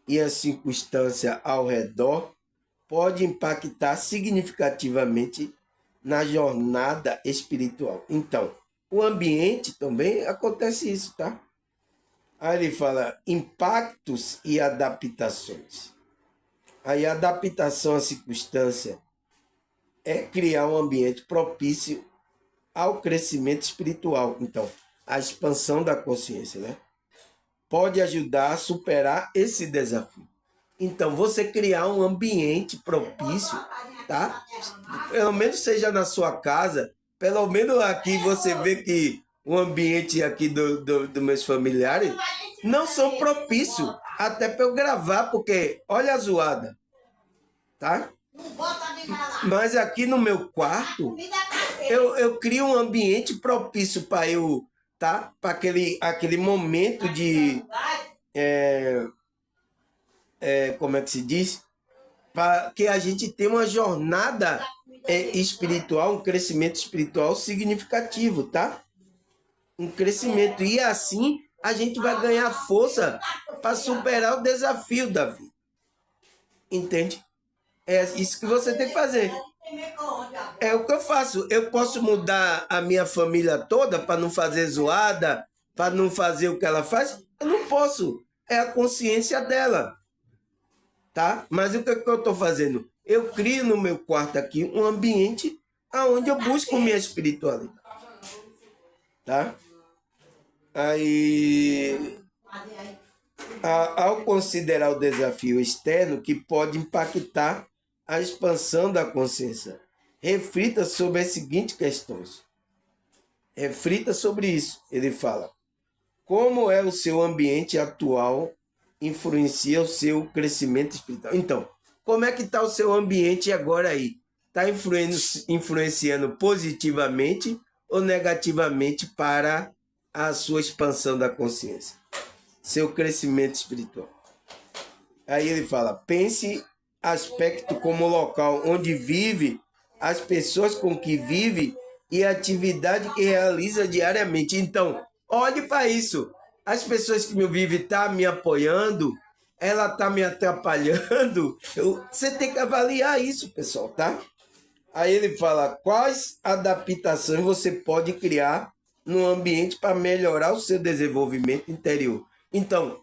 e a circunstância ao redor pode impactar significativamente na jornada espiritual. Então, o ambiente também acontece isso, tá? Aí ele fala impactos e adaptações. Aí a adaptação à circunstância é criar um ambiente propício ao crescimento espiritual. Então, a expansão da consciência, né? Pode ajudar a superar esse desafio. Então, você criar um ambiente propício, tá? Pelo menos seja na sua casa, Pelo menos aqui você vê que o ambiente aqui dos meus familiares não são propícios até para eu gravar, porque olha a zoada, tá? Mas aqui no meu quarto, eu crio um ambiente propício para eu, tá? Para aquele momento de, como é que se diz? Para que a gente tenha uma jornada espiritual, um crescimento espiritual significativo, tá? Um crescimento. E assim a gente vai ganhar força para superar o desafio da vida. Entende? É isso que você tem que fazer. É o que eu faço. Eu posso mudar a minha família toda para não fazer zoada, para não fazer o que ela faz? Eu não posso. É a consciência dela. Tá? Mas o que eu estou fazendo? Eu crio no meu quarto aqui um ambiente onde eu busco minha espiritualidade. Tá? Aí, ao considerar o desafio externo que pode impactar a expansão da consciência, reflita sobre as seguintes questões. Reflita sobre isso. Ele fala: como é o seu ambiente atual influencia o seu crescimento espiritual? Então, como é que está o seu ambiente agora aí? Está influenciando positivamente ou negativamente para a sua expansão da consciência? Seu crescimento espiritual. Aí ele fala: pense aspecto como local onde vive, as pessoas com que vive e a atividade que realiza diariamente. Então, olhe para isso. As pessoas que me vivem estão me apoiando, ela está me atrapalhando. Você tem que avaliar isso, pessoal, tá? Aí ele fala: quais adaptações você pode criar no ambiente para melhorar o seu desenvolvimento interior? Então,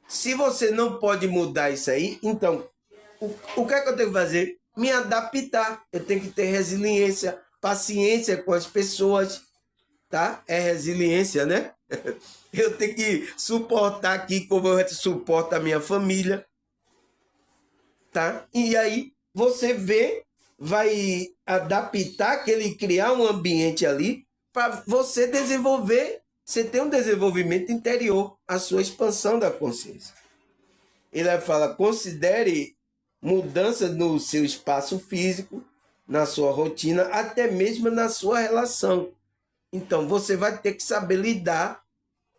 se você não pode mudar isso aí, então, o que é que eu tenho que fazer? Me adaptar. Eu tenho que ter resiliência, paciência com as pessoas, tá? É resiliência, né? Eu tenho que suportar aqui como eu suporto a minha família, tá? E aí você vai adaptar aquele, criar um ambiente ali para você desenvolver, você ter um desenvolvimento interior, a sua expansão da consciência. Ele fala: considere mudanças no seu espaço físico, na sua rotina, até mesmo na sua relação. Então, você vai ter que saber lidar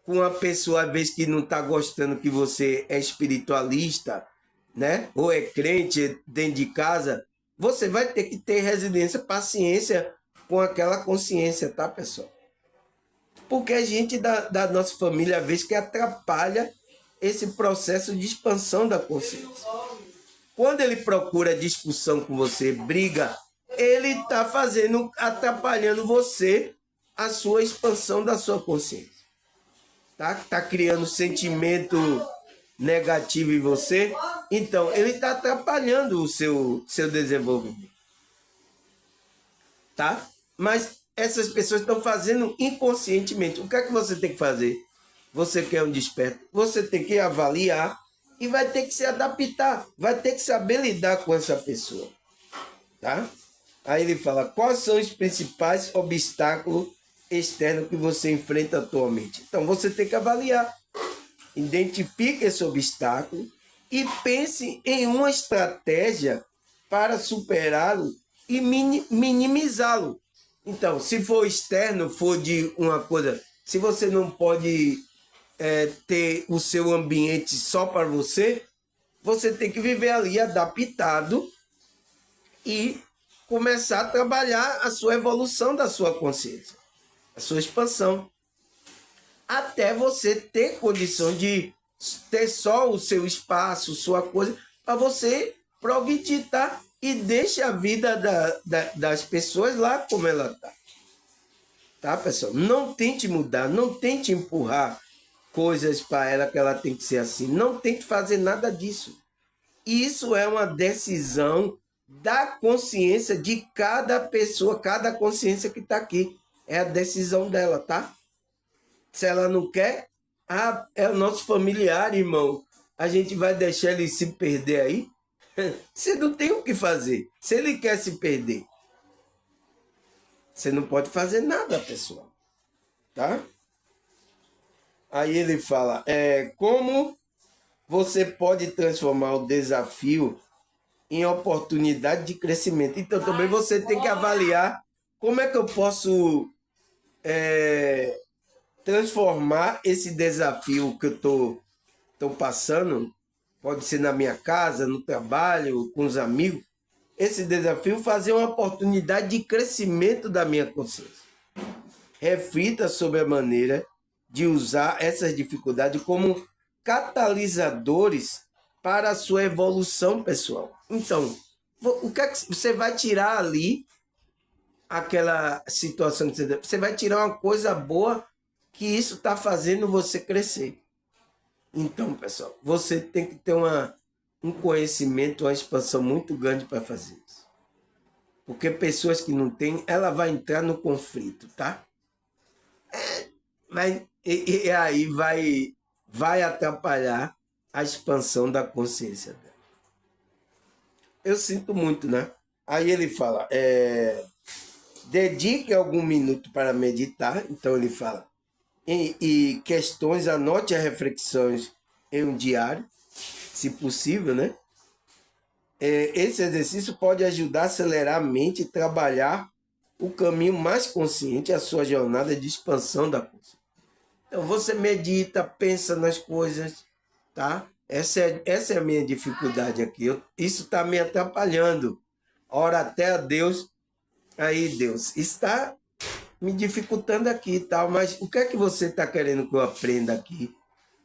com a pessoa, às vezes, que não está gostando que você é espiritualista, né? Ou é crente dentro de casa. Você vai ter que ter resiliência, paciência com aquela consciência, tá, pessoal? Porque a gente da nossa família, às vezes, que atrapalha esse processo de expansão da consciência. Quando ele procura discussão com você, briga, ele está atrapalhando você, a sua expansão da sua consciência. Tá criando sentimento negativo em você, então ele está atrapalhando o seu desenvolvimento. Tá? Mas essas pessoas estão fazendo inconscientemente. O que é que você tem que fazer? Você quer um desperto? Você tem que avaliar e vai ter que se adaptar, vai ter que saber lidar com essa pessoa. Tá? Aí ele fala: quais são os principais obstáculos externos que você enfrenta atualmente? Então você tem que avaliar. Identifique esse obstáculo e pense em uma estratégia para superá-lo e minimizá-lo. Então, se for externo, for de uma coisa, se você não pode ter o seu ambiente só para você, você tem que viver ali adaptado e começar a trabalhar a sua evolução da sua consciência, a sua expansão, até você ter condição de ter só o seu espaço, sua coisa, para você progredir, tá? E deixe a vida das pessoas lá como ela está. Tá, pessoal? Não tente mudar, não tente empurrar coisas para ela que ela tem que ser assim. Não tente fazer nada disso. Isso é uma decisão da consciência de cada pessoa, cada consciência que está aqui. É a decisão dela, tá? Se ela não quer, é o nosso familiar, irmão. A gente vai deixar ele se perder aí? Você não tem o que fazer. Se ele quer se perder, Você não pode fazer nada, pessoal. Tá? Aí ele fala, como você pode transformar o desafio em oportunidade de crescimento. Então também você tem que avaliar como é que eu posso transformar esse desafio que eu tô passando, pode ser na minha casa, no trabalho, com os amigos, esse desafio fazer uma oportunidade de crescimento da minha consciência. Reflita sobre a maneira de usar essas dificuldades como catalisadores para a sua evolução pessoal. Então, o que é que você vai tirar ali, aquela situação que você vai tirar uma coisa boa que isso está fazendo você crescer. Então, pessoal, você tem que ter um conhecimento, uma expansão muito grande para fazer isso. Porque pessoas que não têm, ela vai entrar no conflito, tá? E aí vai atrapalhar a expansão da consciência dela. Eu sinto muito, né? Aí ele fala, dedique algum minuto para meditar. Então ele fala, e questões, anote as reflexões em um diário, se possível, né? Esse exercício pode ajudar a acelerar a mente e trabalhar o caminho mais consciente, a sua jornada de expansão da consciência. Então você medita, pensa nas coisas, tá? Essa é a minha dificuldade aqui. Isso está me atrapalhando. Ora até a Deus. Aí, Deus, está me dificultando aqui e tal, mas o que é que você está querendo que eu aprenda aqui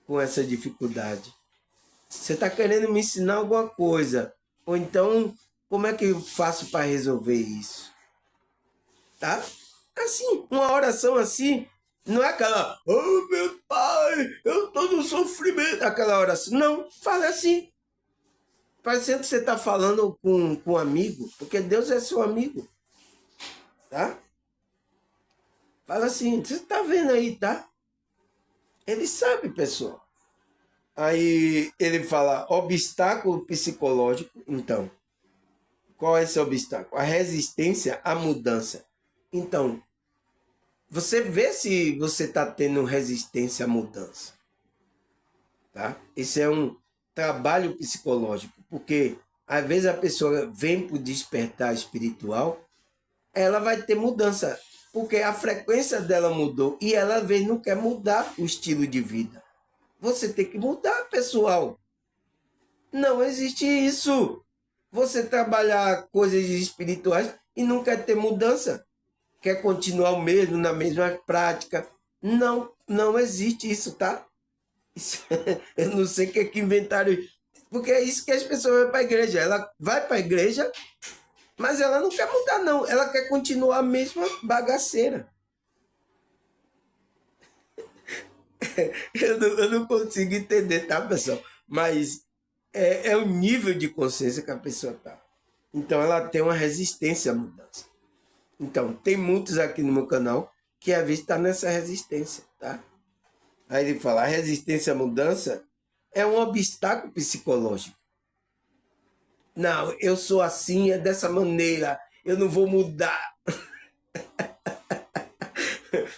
com essa dificuldade? Você está querendo me ensinar alguma coisa? Ou então, como é que eu faço para resolver isso? Tá? Assim, uma oração assim, não é aquela, oh meu pai, eu estou no sofrimento, aquela oração. Não, fala assim. Parecendo que você está falando com um amigo, porque Deus é seu amigo. Tá? Fala assim, você está vendo aí, tá? Ele sabe, pessoal. Aí ele fala, obstáculo psicológico. Então, qual é esse obstáculo? A resistência à mudança. Então, você vê se você está tendo resistência à mudança. Tá? Esse é um trabalho psicológico, porque às vezes a pessoa vem para o despertar espiritual, ela vai ter mudança, porque a frequência dela mudou e ela às vezes não quer mudar o estilo de vida. Você tem que mudar, pessoal. Não existe isso. Você trabalhar coisas espirituais e não quer ter mudança. Quer continuar o mesmo, na mesma prática. Não, não existe isso, tá? Isso, eu não sei o que é que inventaram. Porque é isso que as pessoas vão para a igreja. Ela vai para a igreja, mas ela não quer mudar, não. Ela quer continuar a mesma bagaceira. Eu não consigo entender, tá, pessoal? Mas é o nível de consciência que a pessoa tá. Então ela tem uma resistência à mudança. Então, tem muitos aqui no meu canal que às vezes está nessa resistência, tá? Aí ele fala, a resistência à mudança é um obstáculo psicológico. Não, eu sou assim, é dessa maneira, eu não vou mudar.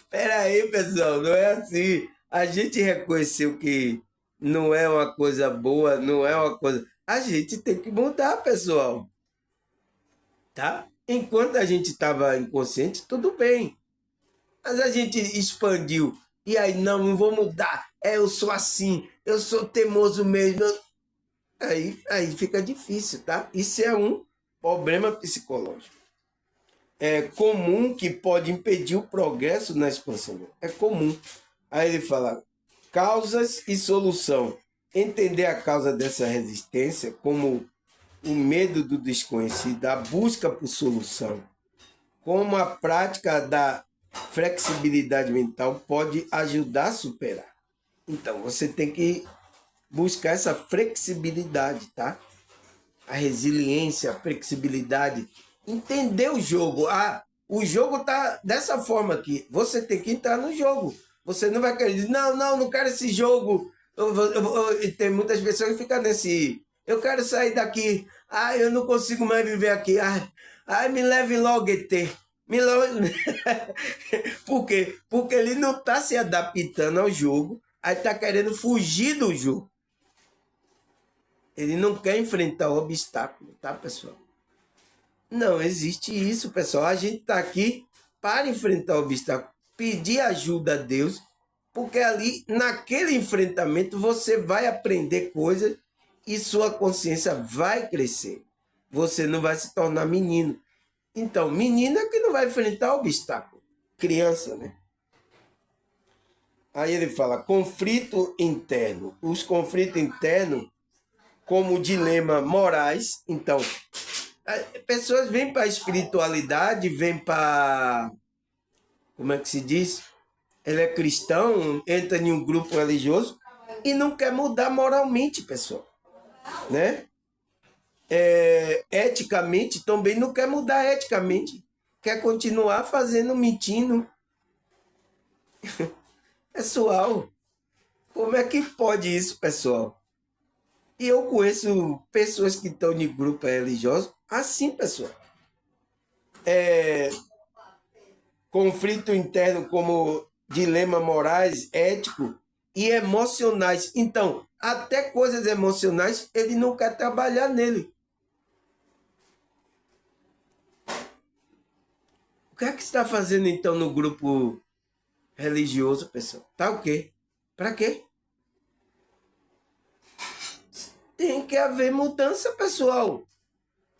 Pera aí, pessoal, não é assim. A gente reconheceu que não é uma coisa boa, não é uma coisa... A gente tem que mudar, pessoal. Tá? Enquanto a gente estava inconsciente, tudo bem. Mas a gente expandiu. E aí, não vou mudar. Eu sou assim, eu sou teimoso mesmo. Aí fica difícil, tá? Isso é um problema psicológico. É comum que pode impedir o progresso na expansão. É comum. Aí ele fala, causas e solução. Entender a causa dessa resistência como o medo do desconhecido, a busca por solução, como a prática da flexibilidade mental pode ajudar a superar. Então, você tem que buscar essa flexibilidade, tá? A resiliência, a flexibilidade, entender o jogo. O jogo tá dessa forma aqui. Você tem que entrar no jogo. Você não vai querer dizer, não quero esse jogo. Tem muitas pessoas que ficam nesse, eu quero sair daqui. Eu não consigo mais viver aqui. Me leve logo, ET. Milão... Por quê? Porque ele não está se adaptando ao jogo, aí está querendo fugir do jogo. Ele não quer enfrentar o obstáculo, tá, pessoal? Não existe isso, pessoal. A gente está aqui para enfrentar o obstáculo, pedir ajuda a Deus, porque ali, naquele enfrentamento, você vai aprender coisas e sua consciência vai crescer. Você não vai se tornar menino. Então, menino é que não vai enfrentar obstáculo. Criança, né? Aí ele fala, conflito interno. Os conflitos internos, como dilema morais. Então, pessoas vêm para a espiritualidade, vêm para... Como é que se diz? Ele é cristão, entra em um grupo religioso e não quer mudar moralmente, pessoal. Né? Eticamente, também não quer mudar eticamente. Quer continuar fazendo, mentindo. Pessoal, como é que pode isso, pessoal? E eu conheço pessoas que estão em grupo religioso assim, pessoal. Conflito interno como dilema morais, ético e emocionais. Então, até coisas emocionais, ele não quer trabalhar nele. O que é que está fazendo então no grupo religioso, pessoal? Tá o quê? Para quê? Tem que haver mudança, pessoal.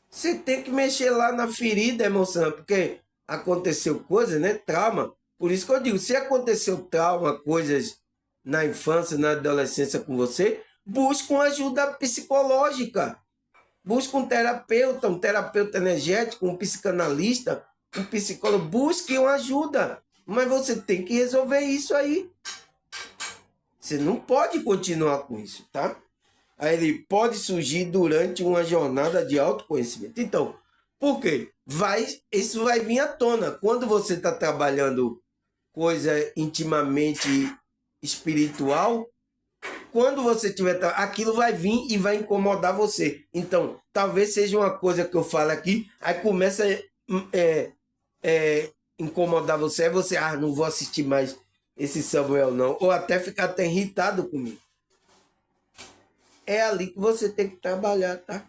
Você tem que mexer lá na ferida emocional, porque aconteceu coisa, né? Trauma. Por isso que eu digo, se aconteceu trauma, coisas na infância, na adolescência com você, busque uma ajuda psicológica. Busque um terapeuta energético, um psicanalista, um psicólogo. Busque uma ajuda. Mas você tem que resolver isso aí. Você não pode continuar com isso, tá? Aí ele pode surgir durante uma jornada de autoconhecimento. Então, por quê? Isso vai vir à tona. Quando você está trabalhando coisa intimamente espiritual, quando você tiver... Aquilo vai vir e vai incomodar você. Então, talvez seja uma coisa que eu falo aqui, aí começa é, incomodar você, aí você, não vou assistir mais esse Samuel não. Ou até ficar até irritado comigo. É ali que você tem que trabalhar, tá?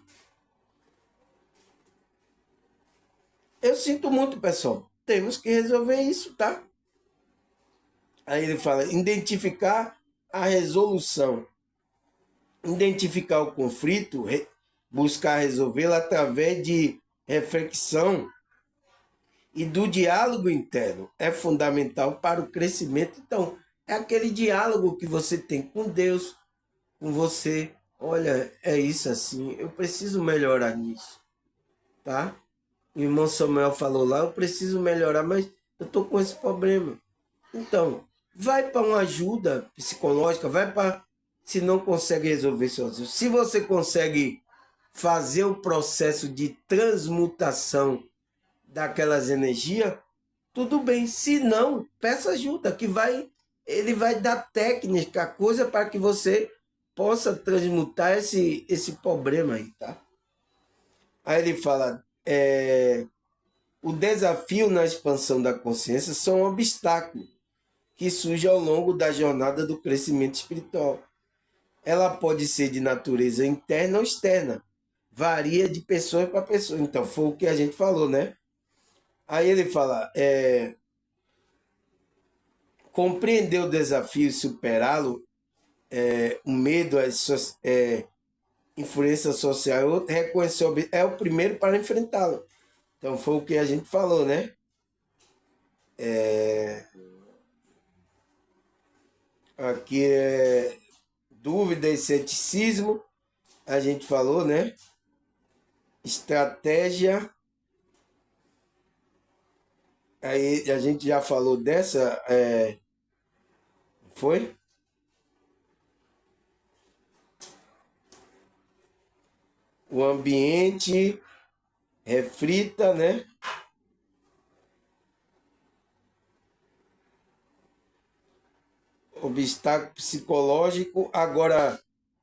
Eu sinto muito, pessoal. Temos que resolver isso, tá? Aí ele fala, identificar a resolução. Identificar o conflito, buscar resolvê-lo através de reflexão e do diálogo interno. É fundamental para o crescimento. Então, é aquele diálogo que você tem com Deus, com você. Olha, é isso assim, eu preciso melhorar nisso, tá? O irmão Samuel falou lá, eu preciso melhorar, mas eu tô com esse problema. Então, vai para uma ajuda psicológica, vai para... Se não consegue resolver sozinho. Se você consegue fazer o processo de transmutação daquelas energias, tudo bem. Se não, peça ajuda, que ele vai dar técnica, coisa para que você possa transmutar esse problema aí, tá? Aí ele fala, o desafio na expansão da consciência são obstáculos que surgem ao longo da jornada do crescimento espiritual. Ela pode ser de natureza interna ou externa. Varia de pessoa para pessoa. Então, foi o que a gente falou, né? Aí ele fala, compreender o desafio e superá-lo, o medo, influência social, reconhecer é o primeiro para enfrentá-lo. Então, foi o que a gente falou, né? Aqui é dúvida e ceticismo, a gente falou, né? Estratégia, aí a gente já falou dessa, foi? O ambiente, reflita, né? Obstáculo psicológico, agora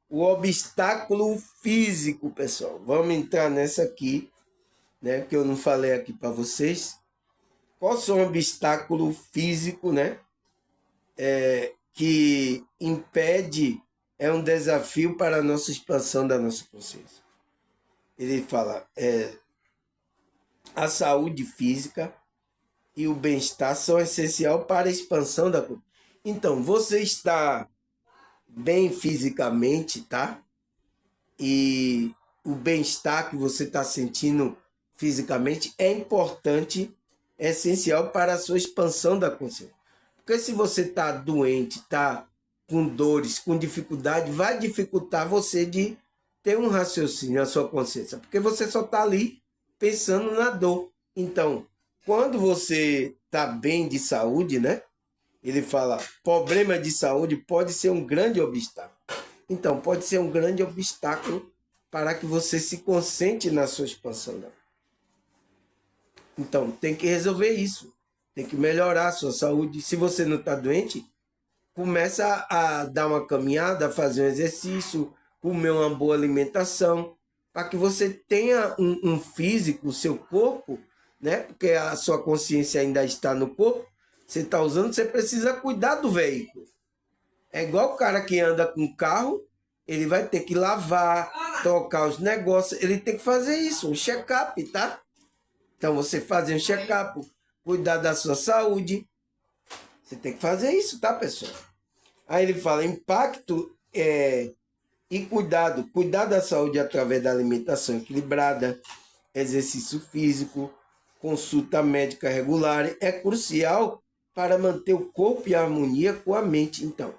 o obstáculo físico, pessoal. Vamos entrar nessa aqui, né? Que eu não falei aqui para vocês. qual são o obstáculo físico, né? Que impede, é um desafio para a nossa expansão da nossa consciência. Ele fala, a saúde física e o bem-estar são essenciais para a expansão da consciência. Então, você está bem fisicamente, tá? E o bem-estar que você está sentindo fisicamente é importante, é essencial para a sua expansão da consciência. Porque se você está doente, está com dores, com dificuldade, vai dificultar você de ter um raciocínio na sua consciência, porque você só está ali pensando na dor. Então, quando você está bem de saúde, né? Ele fala, problema de saúde pode ser um grande obstáculo. Então, pode ser um grande obstáculo para que você se concentre na sua expansão. Então, tem que resolver isso. Tem que melhorar a sua saúde. Se você não está doente, começa a dar uma caminhada, fazer um exercício, comer uma boa alimentação, para que você tenha um físico, o seu corpo, né? Porque a sua consciência ainda está no corpo, você está usando, você precisa cuidar do veículo. É igual o cara que anda com carro, ele vai ter que lavar, trocar os negócios, ele tem que fazer isso, um check-up, tá? Então você fazer um check-up, cuidar da sua saúde, você tem que fazer isso, tá, pessoal? Aí ele fala, impacto e cuidado. Cuidar da saúde através da alimentação equilibrada, exercício físico, consulta médica regular é crucial para manter o corpo em harmonia com a mente. Então,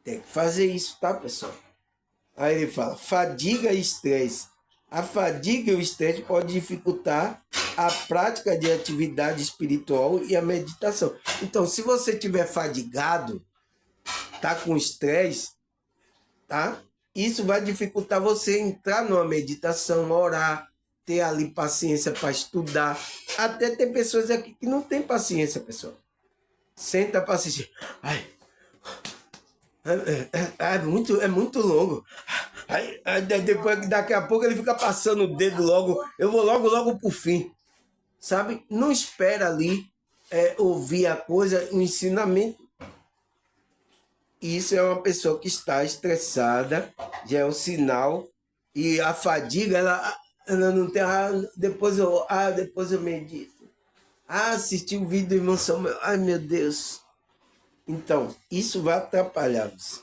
tem que fazer isso, tá, pessoal? Aí ele fala, fadiga e estresse. A fadiga e o estresse podem dificultar a prática de atividade espiritual e a meditação. Então, se você estiver fadigado, tá com estresse, tá? Isso vai dificultar você entrar numa meditação, orar, ter ali paciência para estudar. Até tem pessoas aqui que não têm paciência, pessoal. Senta para assistir. Ai, é muito longo. Aí, depois, daqui a pouco ele fica passando o dedo logo. Eu vou logo pro fim. Sabe? Não espera ali ouvir a coisa, o ensinamento. Isso é uma pessoa que está estressada, já é um sinal. E a fadiga, ela não tem. Depois eu medito. Assisti o vídeo do irmão Samuel. Ai, meu Deus. Então, isso vai atrapalhar você.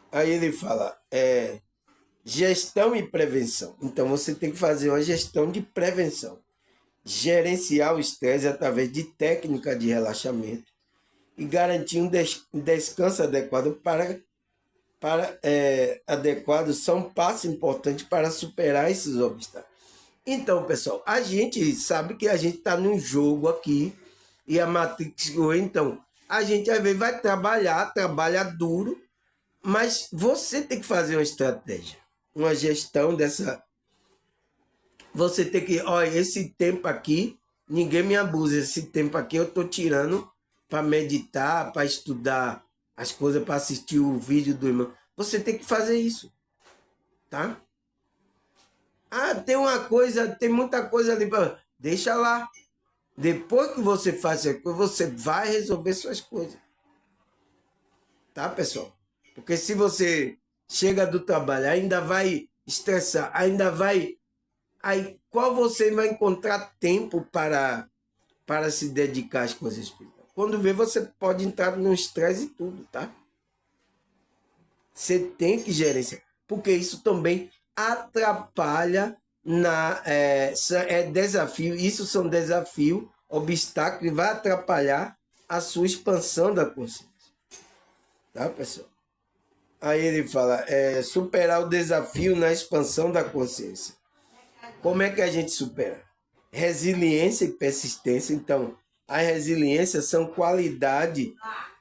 Aí ele fala, gestão e prevenção. Então, você tem que fazer uma gestão de prevenção. Gerenciar o estresse através de técnica de relaxamento e garantir um descanso adequado adequado são passos importantes para superar esses obstáculos. Então, pessoal, a gente sabe que a gente está num jogo aqui e a Matrix, então, a gente às vezes vai trabalha duro, mas você tem que fazer uma estratégia, uma gestão dessa. Você tem que, olha, esse tempo aqui, ninguém me abusa, esse tempo aqui eu estou tirando para meditar, para estudar as coisas, para assistir o vídeo do irmão. Você tem que fazer isso, tá? Tem muita coisa ali para. Deixa lá. Depois que você faz essa coisa, você vai resolver suas coisas. Tá, pessoal? Porque se você chega do trabalho, ainda vai estressar, ainda vai. Aí, qual você vai encontrar tempo para se dedicar às coisas espirituais? Quando vê, você pode entrar no estresse e tudo, tá? Você tem que gerenciar. Porque isso também atrapalha desafio. Isso são desafios, obstáculos, e vai atrapalhar a sua expansão da consciência. Tá, pessoal? Aí ele fala, superar o desafio na expansão da consciência. Como é que a gente supera? Resiliência e persistência. Então, a resiliência são qualidade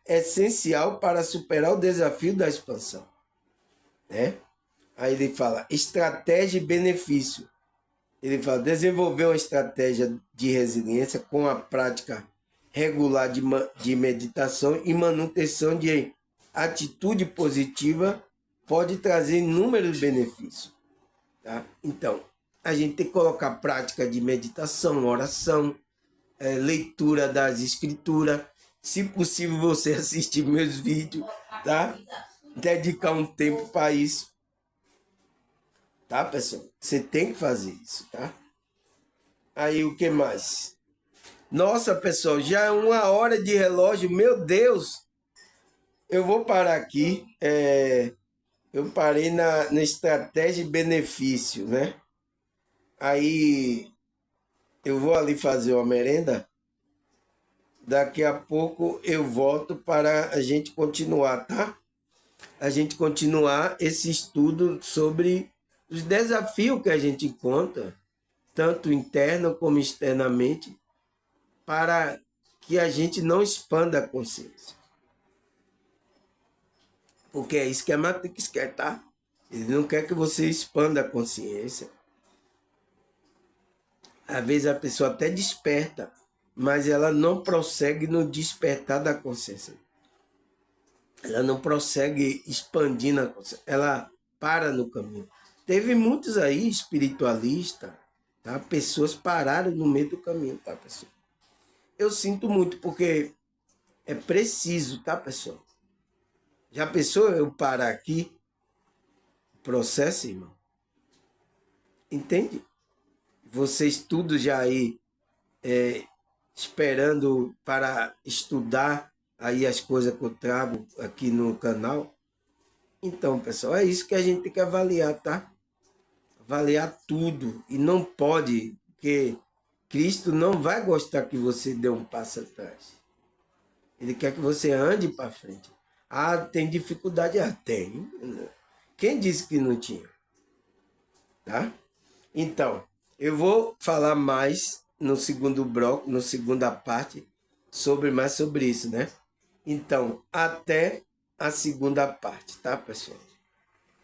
essencial para superar o desafio da expansão, né? Aí ele fala, estratégia e benefício. Ele fala, desenvolver uma estratégia de resiliência com a prática regular de meditação e manutenção de atitude positiva pode trazer inúmeros benefícios, tá? Então, a gente tem que colocar prática de meditação, oração, leitura das escrituras. Se possível, você assistir meus vídeos, tá? Dedicar um tempo para isso. Tá, pessoal? Você tem que fazer isso, tá? Aí, o que mais? Nossa, pessoal, já é 1 hora de relógio. Meu Deus! Eu vou parar aqui. Eu parei na estratégia e benefício, né? Aí, eu vou ali fazer uma merenda. Daqui a pouco eu volto para a gente continuar, tá? A gente continuar esse estudo sobre os desafios que a gente encontra, tanto interno como externamente, para que a gente não expanda a consciência. Porque é isso que a Matrix quer, tá? Ele não quer que você expanda a consciência. Às vezes a pessoa até desperta, mas ela não prossegue no despertar da consciência. Ela não prossegue expandindo a consciência. Ela para no caminho. Teve muitos aí espiritualistas, tá? Pessoas pararam no meio do caminho, tá, pessoal? Eu sinto muito, porque é preciso, tá, pessoal? Já pensou eu parar aqui? Processo, irmão? Entende? Vocês tudo já aí esperando para estudar aí as coisas que eu trago aqui no canal. Então, pessoal, é isso que a gente tem que avaliar, tá? Avaliar tudo. E não pode, porque Cristo não vai gostar que você dê um passo atrás. Ele quer que você ande para frente. Ah, tem dificuldade? Ah, tem. Quem disse que não tinha? Tá? Então, eu vou falar mais no segundo bloco, na segunda parte, mais sobre isso, né? Então, até a segunda parte, tá, pessoal?